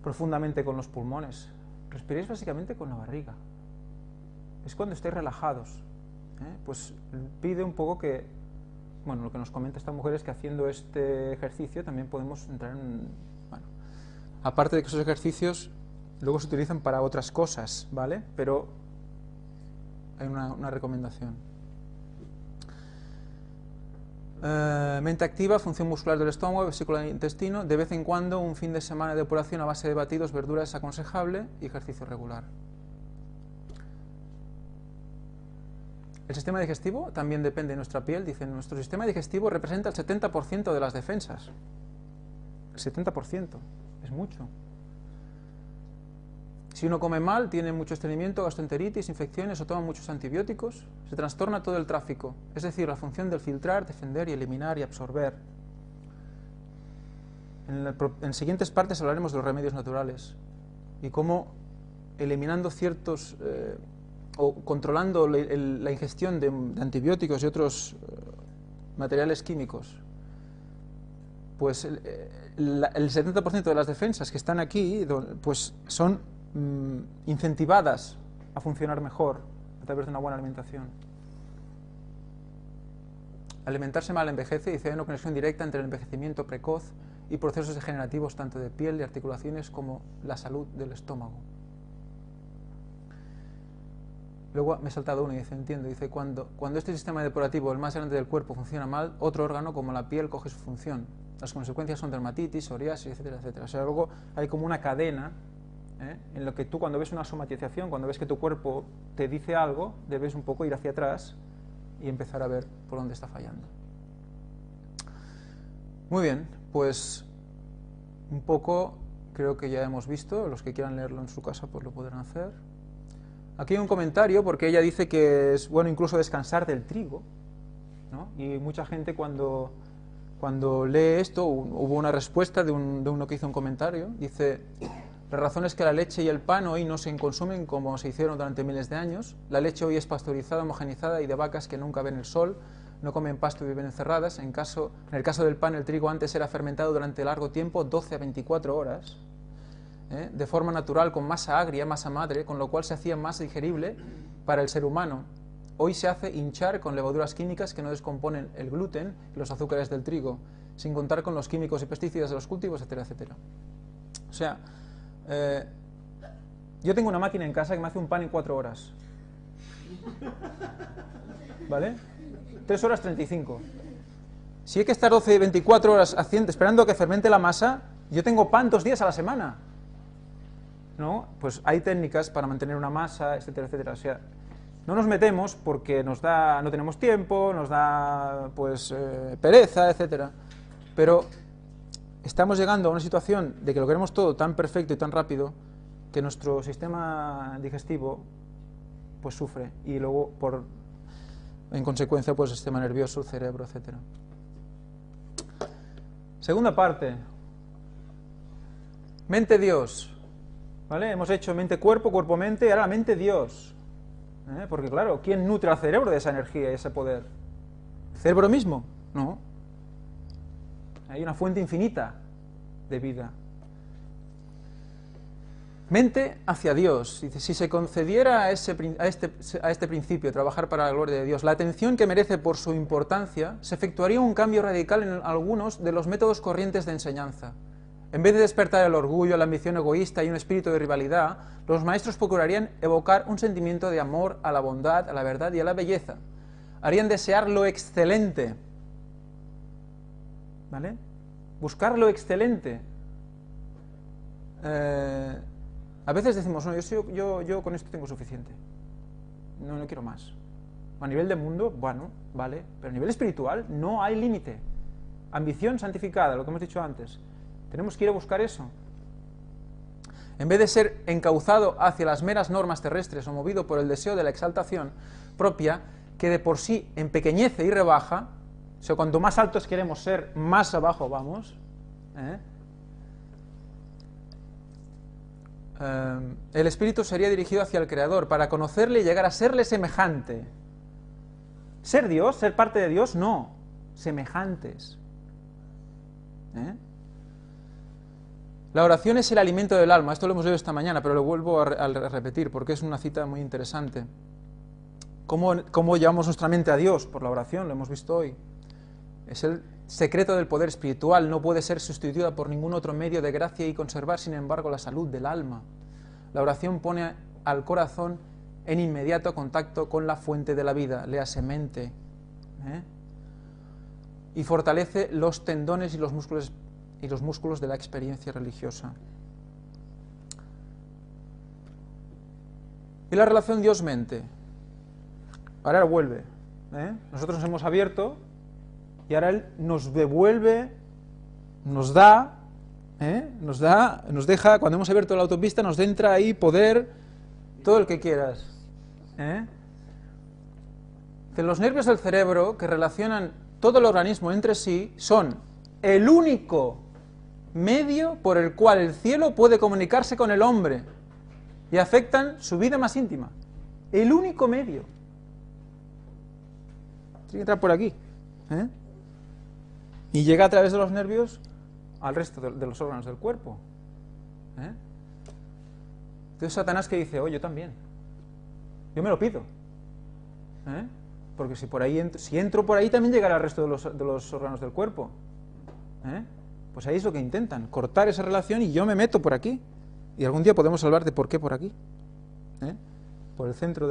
profundamente con los pulmones, respiráis básicamente con la barriga. Es cuando estáis relajados. Pues pide un poco que, bueno, lo que nos comenta esta mujer es que haciendo este ejercicio también podemos entrar en, bueno, aparte de que esos ejercicios luego se utilizan para otras cosas, ¿vale? Pero hay una recomendación. Mente activa, función muscular del estómago, vesícula del intestino, de vez en cuando un fin de semana de depuración a base de batidos, verduras es aconsejable y ejercicio regular. El sistema digestivo también depende de nuestra piel. Dicen, nuestro sistema digestivo representa el 70% de las defensas. El 70%, es mucho. Si uno come mal, tiene mucho estreñimiento, gastroenteritis, infecciones o toma muchos antibióticos, se trastorna todo el tráfico, es decir, la función del filtrar, defender y eliminar y absorber. En siguientes partes hablaremos de los remedios naturales y cómo eliminando ciertos o controlando la ingestión de antibióticos y otros materiales químicos, pues el 70% de las defensas que están aquí pues son incentivadas a funcionar mejor a través de una buena alimentación. Alimentarse mal envejece, dice, hay una conexión directa entre el envejecimiento precoz y procesos degenerativos tanto de piel y articulaciones como la salud del estómago. Luego me he saltado uno y dice, entiendo, dice, cuando este sistema depurativo, el más grande del cuerpo, funciona mal, otro órgano como la piel coge su función. Las consecuencias son dermatitis, psoriasis, etcétera, etcétera. O sea, luego hay como una cadena en lo que tú cuando ves una somatización, cuando ves que tu cuerpo te dice algo, debes un poco ir hacia atrás y empezar a ver por dónde está fallando. Muy bien, pues un poco creo que ya hemos visto, los que quieran leerlo en su casa pues lo podrán hacer. Aquí hay un comentario porque ella dice que es bueno incluso descansar del trigo, ¿no? Y mucha gente cuando lee esto, hubo una respuesta de uno que hizo un comentario, dice, la razón es que la leche y el pan hoy no se consumen como se hicieron durante miles de años, la leche hoy es pasteurizada, homogenizada y de vacas que nunca ven el sol, no comen pasto y viven encerradas, en el caso del pan el trigo antes era fermentado durante largo tiempo, 12 a 24 horas, de forma natural, con masa agria, masa madre, con lo cual se hacía más digerible para el ser humano. Hoy se hace hinchar con levaduras químicas que no descomponen el gluten y los azúcares del trigo, sin contar con los químicos y pesticidas de los cultivos, etcétera, etcétera. O sea, yo tengo una máquina en casa que me hace un pan en 4 horas. ¿Vale? 3 horas 35. Si hay que estar 12 y 24 horas esperando a que fermente la masa, yo tengo pan 2 días a la semana. ¿No? Pues hay técnicas para mantener una masa, etcétera, etcétera. O sea, no nos metemos porque no tenemos tiempo, nos da pues pereza, etcétera. Pero estamos llegando a una situación de que lo queremos todo tan perfecto y tan rápido que nuestro sistema digestivo pues sufre y luego en consecuencia pues el sistema nervioso, el cerebro, etcétera. Segunda parte. Mente-Dios. ¿Vale? Hemos hecho mente-cuerpo, cuerpo-mente, y ahora mente-Dios. Porque claro, ¿quién nutre al cerebro de esa energía y ese poder? ¿El cerebro mismo? No. Hay una fuente infinita de vida. Mente hacia Dios. Dice, si se concediera a este principio, trabajar para la gloria de Dios, la atención que merece por su importancia, se efectuaría un cambio radical en algunos de los métodos corrientes de enseñanza. En vez de despertar el orgullo, la ambición egoísta y un espíritu de rivalidad, los maestros procurarían evocar un sentimiento de amor a la bondad, a la verdad y a la belleza. Harían desear lo excelente. ¿Vale? Buscar lo excelente. A veces decimos, no, yo con esto tengo suficiente. No quiero más. A nivel de mundo, bueno, vale. Pero a nivel espiritual no hay límite. Ambición santificada, lo que hemos dicho antes. Tenemos que ir a buscar eso. En vez de ser encauzado hacia las meras normas terrestres o movido por el deseo de la exaltación propia, que de por sí empequeñece y rebaja, o sea, cuanto más altos queremos ser, más abajo vamos, el espíritu sería dirigido hacia el Creador, para conocerle y llegar a serle semejante. Ser Dios, ser parte de Dios, no, semejantes. La oración es el alimento del alma. Esto lo hemos leído esta mañana, pero lo vuelvo a repetir porque es una cita muy interesante. ¿Cómo llevamos nuestra mente a Dios? Por la oración, lo hemos visto hoy. Es el secreto del poder espiritual, no puede ser sustituida por ningún otro medio de gracia y conservar, sin embargo, la salud del alma. La oración pone al corazón en inmediato contacto con la fuente de la vida, léase mente, y fortalece los tendones y los músculos de la experiencia religiosa. Y la relación Dios-mente. Ahora vuelve. Nosotros nos hemos abierto y ahora Él nos devuelve, nos da, nos deja, cuando hemos abierto la autopista, nos entra ahí poder, todo el que quieras. Los nervios del cerebro que relacionan todo el organismo entre sí son el único medio por el cual el cielo puede comunicarse con el hombre y afectan su vida más íntima. El único medio. Tiene que entrar por aquí. Y llega a través de los nervios al resto de los órganos del cuerpo. Entonces Satanás que dice, yo también. Yo me lo pido. Porque si entro por ahí también llegará al resto de los órganos del cuerpo. Pues ahí es lo que intentan, cortar esa relación y yo me meto por aquí. Y algún día podemos hablar de por qué por aquí. Por el centro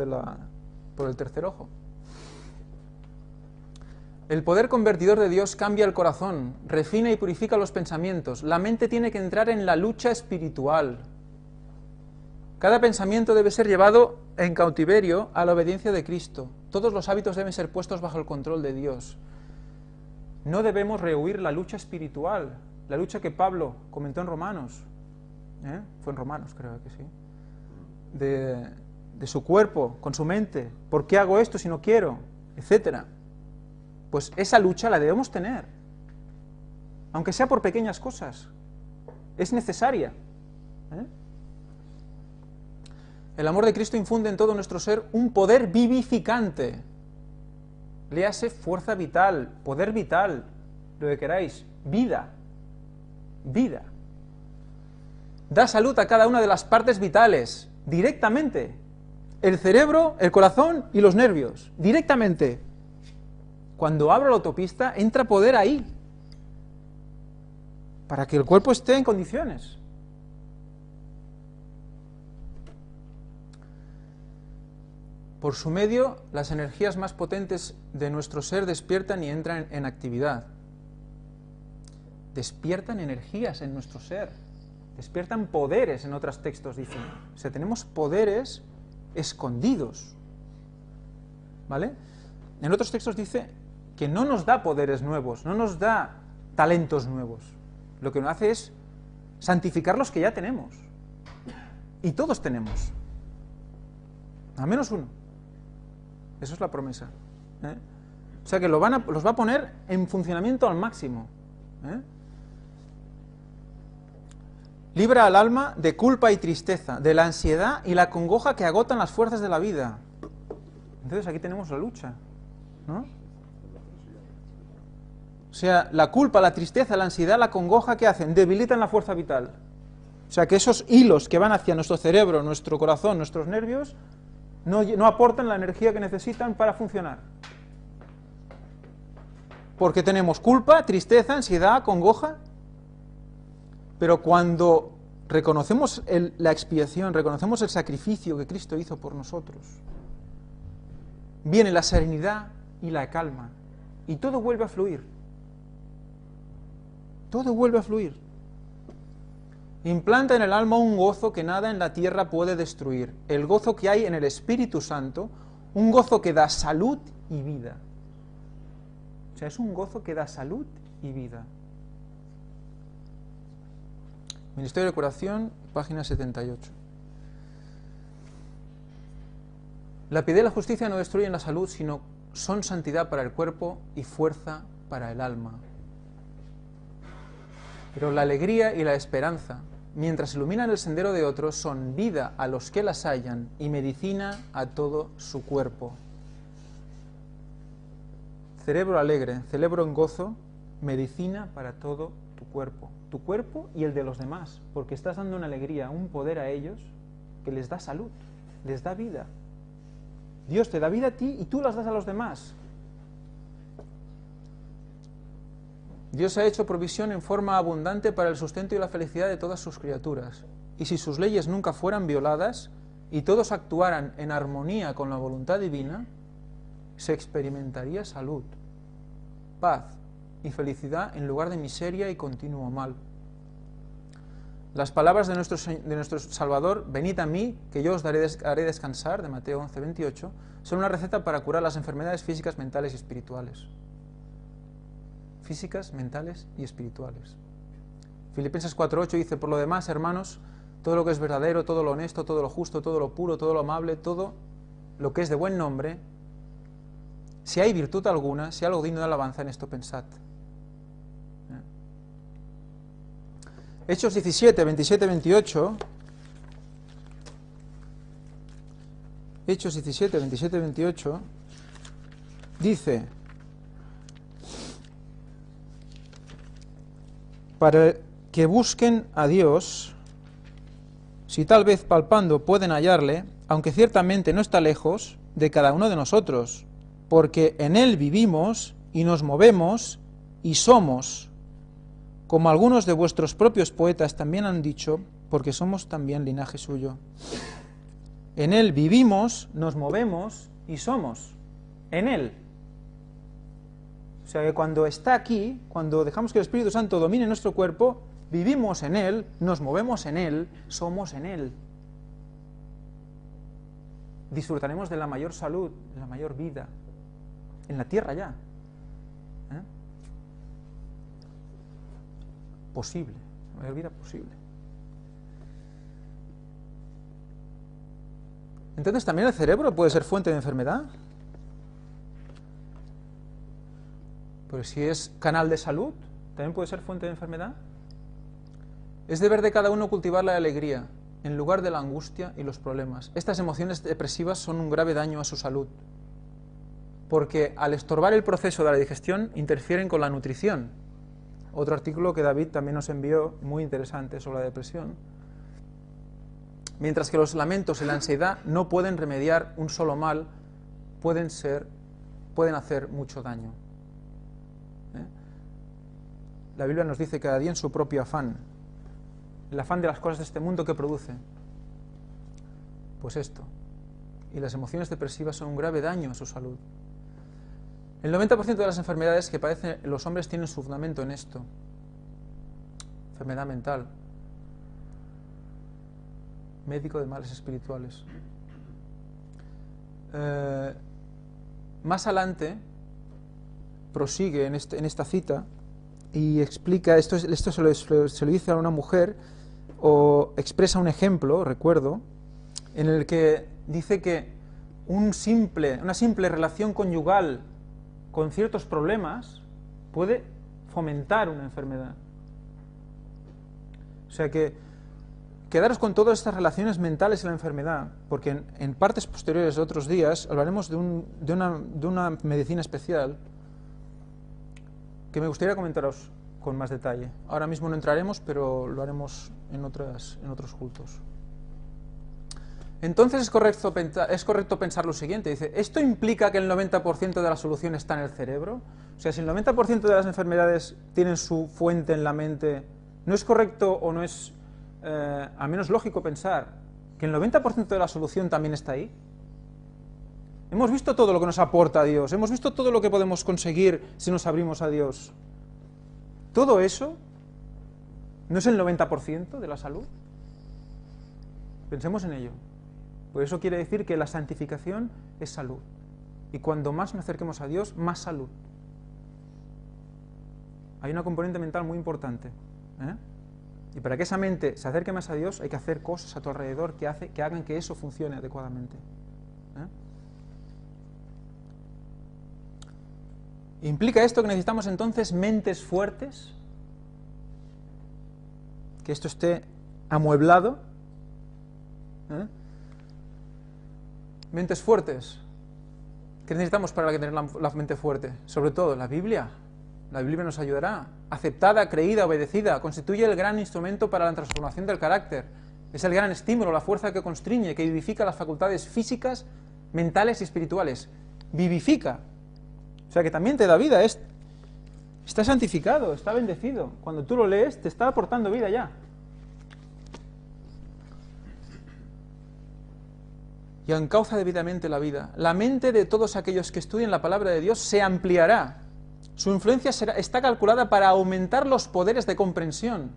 por el tercer ojo. El poder convertidor de Dios cambia el corazón, refina y purifica los pensamientos. La mente tiene que entrar en la lucha espiritual. Cada pensamiento debe ser llevado en cautiverio a la obediencia de Cristo. Todos los hábitos deben ser puestos bajo el control de Dios. No debemos rehuir la lucha espiritual, la lucha que Pablo comentó en Romanos. Fue en Romanos, creo que sí. De su cuerpo, con su mente. ¿Por qué hago esto si no quiero? Etcétera. Pues esa lucha la debemos tener, aunque sea por pequeñas cosas. Es necesaria. El amor de Cristo infunde en todo nuestro ser un poder vivificante. Léase fuerza vital, poder vital, lo que queráis, vida. Vida. Da salud a cada una de las partes vitales, directamente. El cerebro, el corazón y los nervios, directamente. Cuando abro la autopista, entra poder ahí, para que el cuerpo esté en condiciones. Por su medio, las energías más potentes de nuestro ser despiertan y entran en actividad. Despiertan energías en nuestro ser, despiertan poderes, en otros textos dicen. O sea, tenemos poderes escondidos, ¿vale? En otros textos dice que no nos da poderes nuevos, no nos da talentos nuevos. Lo que nos hace es santificar los que ya tenemos. Y todos tenemos. Al menos uno. Eso es la promesa. O sea que los va a poner en funcionamiento al máximo. Libra al alma de culpa y tristeza, de la ansiedad y la congoja que agotan las fuerzas de la vida. Entonces aquí tenemos la lucha, ¿no? O sea, la culpa, la tristeza, la ansiedad, la congoja, ¿qué hacen? Debilitan la fuerza vital. O sea, que esos hilos que van hacia nuestro cerebro, nuestro corazón, nuestros nervios, no aportan la energía que necesitan para funcionar. Porque tenemos culpa, tristeza, ansiedad, congoja. Pero cuando reconocemos la expiación, reconocemos el sacrificio que Cristo hizo por nosotros, viene la serenidad y la calma. Y todo vuelve a fluir. Todo vuelve a fluir. Implanta en el alma un gozo que nada en la tierra puede destruir. El gozo que hay en el Espíritu Santo, un gozo que da salud y vida. O sea, es un gozo que da salud y vida. Ministerio de Curación, página 78. La piedad y la justicia no destruyen la salud, sino son santidad para el cuerpo y fuerza para el alma. Pero la alegría y la esperanza mientras iluminan el sendero de otros, son vida a los que las hallan y medicina a todo su cuerpo. Cerebro alegre, cerebro en gozo, medicina para todo tu cuerpo y el de los demás, porque estás dando una alegría, un poder a ellos que les da salud, les da vida. Dios te da vida a ti y tú las das a los demás. Dios ha hecho provisión en forma abundante para el sustento y la felicidad de todas sus criaturas. Y si sus leyes nunca fueran violadas y todos actuaran en armonía con la voluntad divina, se experimentaría salud, paz y felicidad en lugar de miseria y continuo mal. Las palabras de nuestro Salvador, venid a mí, que yo os haré descansar, de Mateo 11:28, son una receta para curar las enfermedades físicas, mentales y espirituales. Físicas, mentales y espirituales. Filipenses 4:8 dice, por lo demás, hermanos, todo lo que es verdadero, todo lo honesto, todo lo justo, todo lo puro, todo lo amable, todo lo que es de buen nombre, si hay virtud alguna, si hay algo digno de alabanza, en esto pensad. Hechos 17, 27, 28. Hechos 17, 27, 28. Dice, para que busquen a Dios, si tal vez palpando pueden hallarle, aunque ciertamente no está lejos de cada uno de nosotros, porque en Él vivimos y nos movemos y somos, como algunos de vuestros propios poetas también han dicho, porque somos también linaje suyo. En Él vivimos, nos movemos y somos. En Él. O sea que cuando está aquí, cuando dejamos que el Espíritu Santo domine nuestro cuerpo, vivimos en Él, nos movemos en Él, somos en Él. Disfrutaremos de la mayor salud, de la mayor vida, en la tierra ya. Posible, la mayor vida posible. Entonces, ¿también el cerebro puede ser fuente de enfermedad? Pues si es canal de salud, ¿también puede ser fuente de enfermedad? Es deber de cada uno cultivar la alegría, en lugar de la angustia y los problemas. Estas emociones depresivas son un grave daño a su salud, porque al estorbar el proceso de la digestión, interfieren con la nutrición. Otro artículo que David también nos envió, muy interesante, sobre la depresión. Mientras que los lamentos y la ansiedad no pueden remediar un solo mal, pueden hacer mucho daño. La Biblia nos dice cada día en su propio afán, el afán de las cosas de este mundo que produce. Pues esto. Y las emociones depresivas son un grave daño a su salud. El 90% de las enfermedades que padecen los hombres tienen su fundamento en esto. Enfermedad mental. Médico de males espirituales. Más adelante, prosigue en esta cita y explica, esto se lo dice a una mujer, o expresa un ejemplo, recuerdo, en el que dice que una simple relación conyugal con ciertos problemas puede fomentar una enfermedad. O sea que quedaros con todas estas relaciones mentales y la enfermedad, porque en partes posteriores de otros días hablaremos de una medicina especial que me gustaría comentaros con más detalle. Ahora mismo no entraremos, pero lo haremos en otros cultos. Entonces es correcto pensar lo siguiente, dice, ¿esto implica que el 90% de la solución está en el cerebro? O sea, si el 90% de las enfermedades tienen su fuente en la mente, ¿no es correcto o no es, al menos lógico pensar, que el 90% de la solución también está ahí? Hemos visto todo lo que nos aporta Dios, hemos visto todo lo que podemos conseguir si nos abrimos a Dios. ¿Todo eso no es el 90% de la salud? Pensemos en ello. Por eso quiere decir que la santificación es salud. Y cuando más nos acerquemos a Dios, más salud. Hay una componente mental muy importante. Y para que esa mente se acerque más a Dios, hay que hacer cosas a tu alrededor que hagan que eso funcione adecuadamente. ¿Implica esto que necesitamos entonces mentes fuertes? Que esto esté amueblado. Mentes fuertes. ¿Qué necesitamos para tener la mente fuerte? Sobre todo la Biblia. La Biblia nos ayudará. Aceptada, creída, obedecida. Constituye el gran instrumento para la transformación del carácter. Es el gran estímulo, la fuerza que constriñe, que vivifica las facultades físicas, mentales y espirituales. Vivifica. O sea que también te da vida. Está santificado, está bendecido. Cuando tú lo lees, te está aportando vida ya. Y encauza debidamente la vida. La mente de todos aquellos que estudien la palabra de Dios se ampliará. Su influencia está calculada para aumentar los poderes de comprensión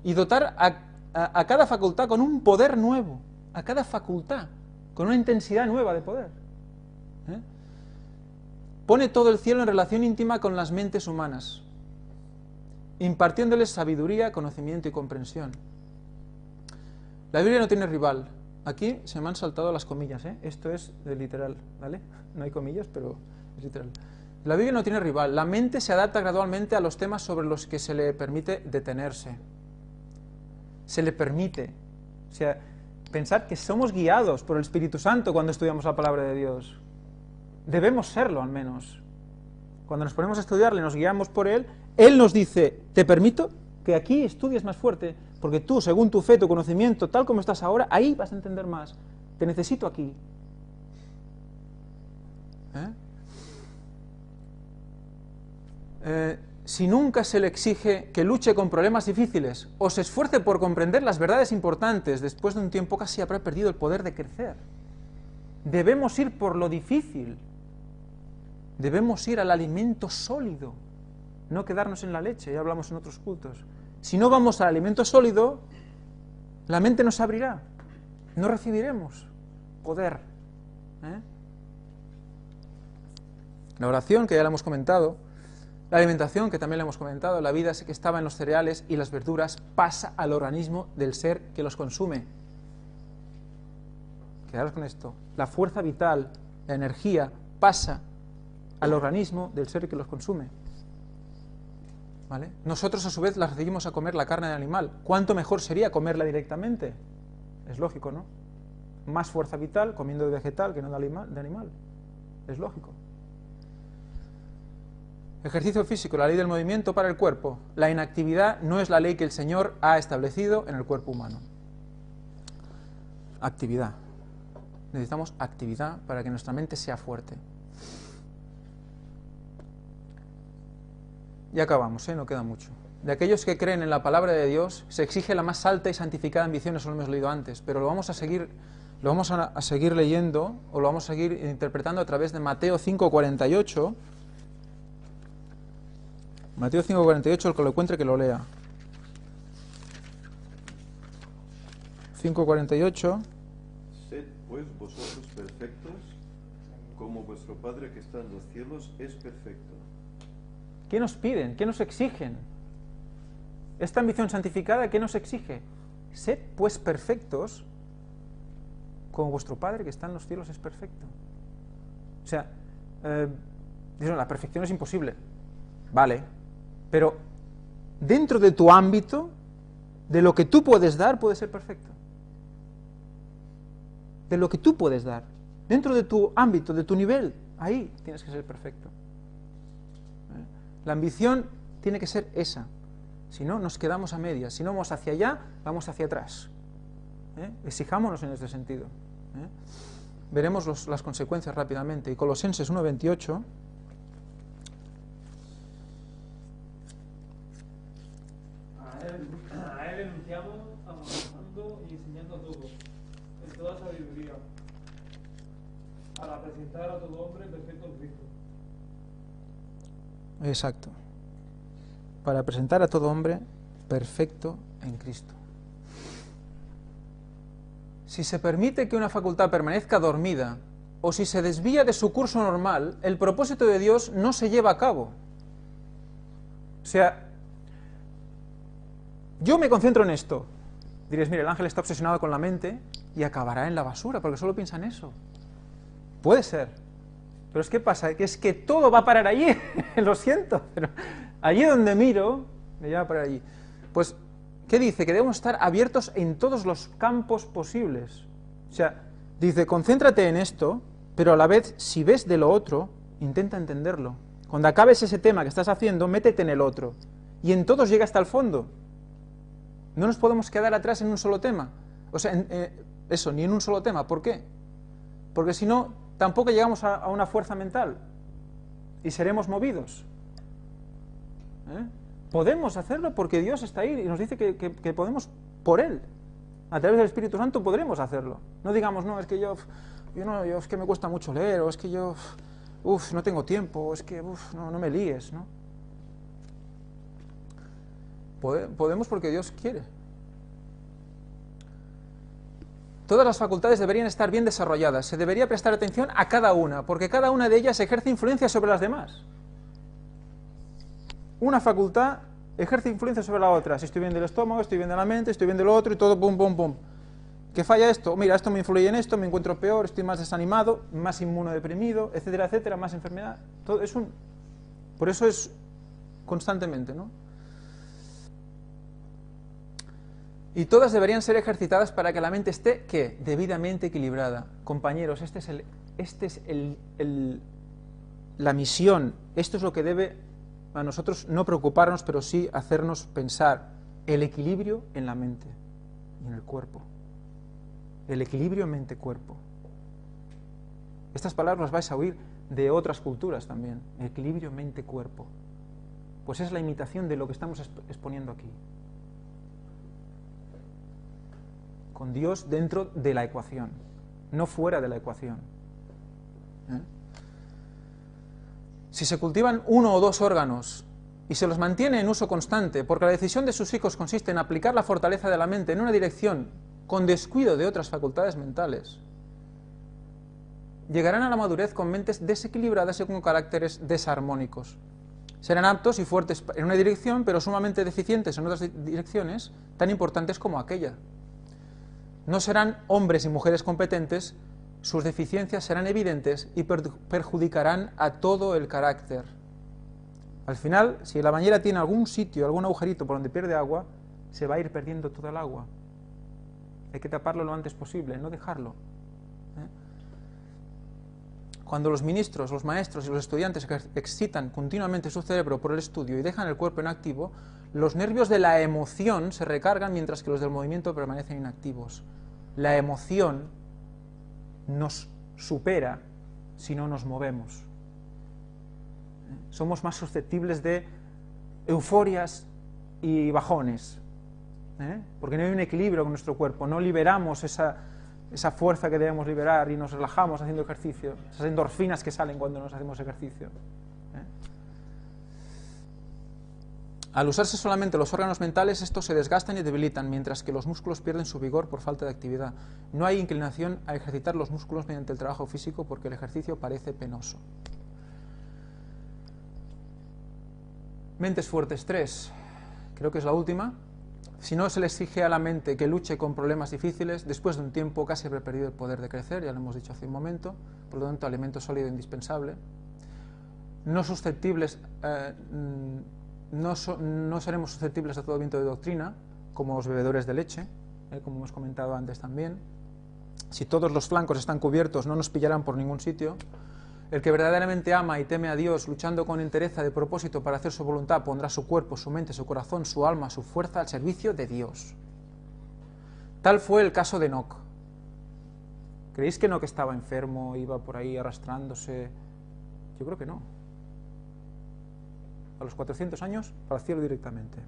y dotar a cada facultad con un poder nuevo, a cada facultad con una intensidad nueva de poder. Pone todo el cielo en relación íntima con las mentes humanas, impartiéndoles sabiduría, conocimiento y comprensión. La Biblia no tiene rival. Aquí se me han saltado las comillas, Esto es de literal, ¿vale? No hay comillas, pero es literal. La Biblia no tiene rival. La mente se adapta gradualmente a los temas sobre los que se le permite detenerse. Se le permite. O sea, pensar que somos guiados por el Espíritu Santo cuando estudiamos la palabra de Dios. Debemos serlo, al menos. Cuando nos ponemos a estudiarle, nos guiamos por Él. Él nos dice, te permito que aquí estudies más fuerte, porque tú, según tu fe, tu conocimiento, tal como estás ahora, ahí vas a entender más. Te necesito aquí. Si nunca se le exige que luche con problemas difíciles o se esfuerce por comprender las verdades importantes, después de un tiempo casi habrá perdido el poder de crecer. Debemos ir por lo difícil. Debemos ir al alimento sólido, no quedarnos en la leche, ya hablamos en otros cultos. Si no vamos al alimento sólido, la mente nos abrirá, no recibiremos poder. La oración, que ya la hemos comentado, la alimentación, que también la hemos comentado, la vida que estaba en los cereales y las verduras, pasa al organismo del ser que los consume. Quedaros con esto. La fuerza vital, la energía, pasa al organismo del ser que los consume. ¿Vale? Nosotros a su vez la recibimos a comer la carne del animal. ¿Cuánto mejor sería comerla directamente? Es lógico, ¿no? Más fuerza vital comiendo de vegetal que no de animal. Es lógico. Ejercicio físico, la ley del movimiento para el cuerpo. La inactividad no es la ley que el Señor ha establecido en el cuerpo humano. Actividad. Necesitamos actividad para que nuestra mente sea fuerte. Y acabamos, no queda mucho. De aquellos que creen en la palabra de Dios, se exige la más alta y santificada ambición, eso lo hemos leído antes, pero lo vamos a seguir leyendo, o lo vamos a seguir interpretando a través de Mateo 5:48. Mateo 5:48, el que lo encuentre que lo lea. 5:48. Sed pues vosotros perfectos, como vuestro Padre que está en los cielos es perfecto. ¿Qué nos piden? ¿Qué nos exigen? Esta ambición santificada, ¿qué nos exige? Sed pues perfectos, como vuestro Padre que está en los cielos es perfecto. O sea, la perfección es imposible. Vale. Pero dentro de tu ámbito, de lo que tú puedes dar, puede ser perfecto. De lo que tú puedes dar. Dentro de tu ámbito, de tu nivel, ahí tienes que ser perfecto. La ambición tiene que ser esa. Si no, nos quedamos a medias. Si no vamos hacia allá, vamos hacia atrás. Exijámonos en este sentido. Veremos las consecuencias rápidamente. Y Colosenses 1:28... A él enunciamos, amonestando y enseñando a todos, en toda sabiduría, para presentar a todo hombre perfecto en Cristo. Exacto. Para presentar a todo hombre perfecto en Cristo. Si se permite que una facultad permanezca dormida, o si se desvía de su curso normal, el propósito de Dios no se lleva a cabo. O sea, yo me concentro en esto. Diréis, mire, el ángel está obsesionado con la mente y acabará en la basura, porque solo piensa en eso. Puede ser. Pero es que pasa, que es que todo va a parar allí. Lo siento, pero allí donde miro, me lleva a parar allí. Pues ¿Qué dice? Que debemos estar abiertos en todos los campos posibles. O sea, dice, concéntrate en esto, pero a la vez, si ves de lo otro, intenta entenderlo. Cuando acabes ese tema que estás haciendo, métete en el otro. Y en todos llega hasta el fondo. No nos podemos quedar atrás en un solo tema. O sea, ni en un solo tema. ¿Por qué? Porque si no, tampoco llegamos a una fuerza mental. Y seremos movidos. Podemos hacerlo porque Dios está ahí y nos dice que podemos por Él. A través del Espíritu Santo podremos hacerlo. No digamos, no, es que yo es que me cuesta mucho leer, o es que yo no tengo tiempo, o es que no me líes, ¿no? Podemos porque Dios quiere. Todas las facultades deberían estar bien desarrolladas. Se debería prestar atención a cada una, porque cada una de ellas ejerce influencia sobre las demás. Una facultad ejerce influencia sobre la otra. Si estoy bien del estómago, estoy bien de la mente, estoy bien del otro y todo pum, pum, pum. ¿Qué falla esto? Mira, esto me influye en esto, me encuentro peor, estoy más desanimado, más inmunodeprimido, etcétera, etcétera, más enfermedad. Todo es por eso es constantemente, ¿no? Y todas deberían ser ejercitadas para que la mente esté, ¿qué? Debidamente equilibrada. Compañeros, la misión, esto es lo que debe a nosotros no preocuparnos, pero sí hacernos pensar el equilibrio en la mente y en el cuerpo. El equilibrio mente-cuerpo. Estas palabras las vais a oír de otras culturas también. Equilibrio mente-cuerpo. Pues es la imitación de lo que estamos exponiendo aquí. Con Dios dentro de la ecuación, no fuera de la ecuación. Si se cultivan uno o dos órganos y se los mantiene en uso constante, porque la decisión de sus hijos consiste en aplicar la fortaleza de la mente en una dirección con descuido de otras facultades mentales, llegarán a la madurez con mentes desequilibradas y con caracteres desarmónicos. Serán aptos y fuertes en una dirección, pero sumamente deficientes en otras direcciones tan importantes como aquella. No serán hombres y mujeres competentes, sus deficiencias serán evidentes y perjudicarán a todo el carácter. Al final, si la bañera tiene algún sitio, algún agujerito por donde pierde agua, se va a ir perdiendo toda el agua. Hay que taparlo lo antes posible, no dejarlo. Cuando los ministros, los maestros y los estudiantes excitan continuamente su cerebro por el estudio y dejan el cuerpo inactivo, los nervios de la emoción se recargan mientras que los del movimiento permanecen inactivos. La emoción nos supera si no nos movemos. Somos más susceptibles de euforias y bajones, porque no hay un equilibrio con nuestro cuerpo, no liberamos esa fuerza que debemos liberar y nos relajamos haciendo ejercicio, esas endorfinas que salen cuando nos hacemos ejercicio. Al usarse solamente los órganos mentales, estos se desgastan y debilitan, mientras que los músculos pierden su vigor por falta de actividad. No hay inclinación a ejercitar los músculos mediante el trabajo físico porque el ejercicio parece penoso. Mentes fuertes 3, creo que es la última. Si no se le exige a la mente que luche con problemas difíciles, después de un tiempo casi habrá perdido el poder de crecer, ya lo hemos dicho hace un momento, por lo tanto alimento sólido indispensable. No susceptibles... No seremos susceptibles a todo viento de doctrina, como los bebedores de leche, como hemos comentado antes también. Si todos los flancos están cubiertos, no nos pillarán por ningún sitio. El que verdaderamente ama y teme a Dios, luchando con entereza de propósito para hacer su voluntad, pondrá su cuerpo, su mente, su corazón, su alma, su fuerza al servicio de Dios. Tal fue el caso de Enoc. ¿Creéis que Enoc estaba enfermo, iba por ahí arrastrándose? Yo creo que no. A los 400 años, para el cielo directamente.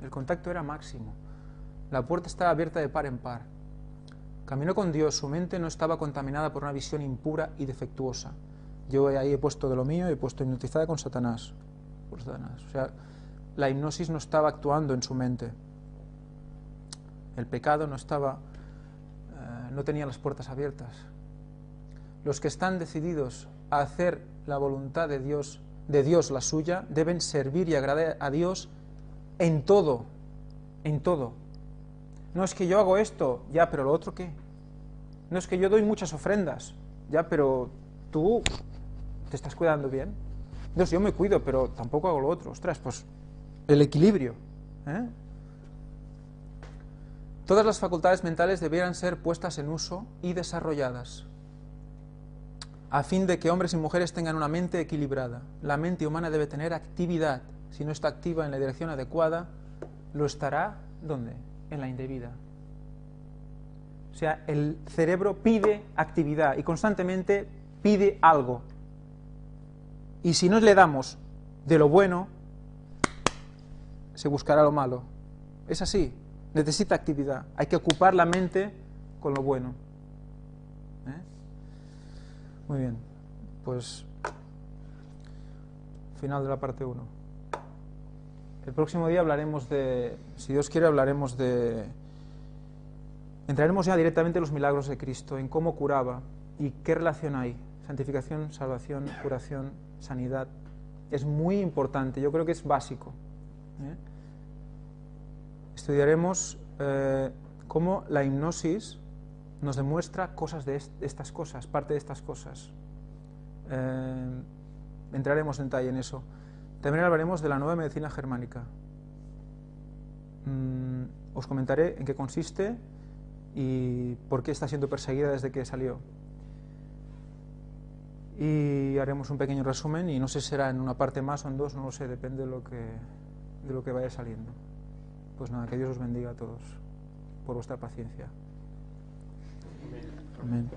El contacto era máximo. La puerta estaba abierta de par en par. Caminó con Dios, su mente no estaba contaminada por una visión impura y defectuosa. Yo ahí he puesto de lo mío, he puesto hipnotizada con Satanás. Por Satanás. O sea, la hipnosis no estaba actuando en su mente. El pecado no tenía las puertas abiertas. Los que están decididos a hacer la voluntad de Dios la suya, deben servir y agradar a Dios en todo, en todo. No es que yo hago esto, ya, pero lo otro ¿qué? No es que yo doy muchas ofrendas, ya, pero tú te estás cuidando bien. Dios, yo me cuido, pero tampoco hago lo otro. Ostras, pues el equilibrio, Todas las facultades mentales debieran ser puestas en uso y desarrolladas, a fin de que hombres y mujeres tengan una mente equilibrada. La mente humana debe tener actividad. Si no está activa en la dirección adecuada, lo estará, ¿dónde? En la indebida. O sea, el cerebro pide actividad y constantemente pide algo. Y si no le damos de lo bueno, se buscará lo malo. Es así, necesita actividad. Hay que ocupar la mente con lo bueno. Muy bien, pues final de la parte 1. El próximo día hablaremos de, si Dios quiere, entraremos ya directamente en los milagros de Cristo, en cómo curaba y qué relación hay. Santificación, salvación, curación, sanidad. Es muy importante, yo creo que es básico. Estudiaremos cómo la hipnosis nos demuestra cosas de estas cosas, parte de estas cosas. Entraremos en detalle en eso. También hablaremos de la nueva medicina germánica. Os comentaré en qué consiste y por qué está siendo perseguida desde que salió. Y haremos un pequeño resumen, y no sé si será en una parte más o en 2, no lo sé, depende de lo que vaya saliendo. Pues nada, que Dios os bendiga a todos por vuestra paciencia. Amén.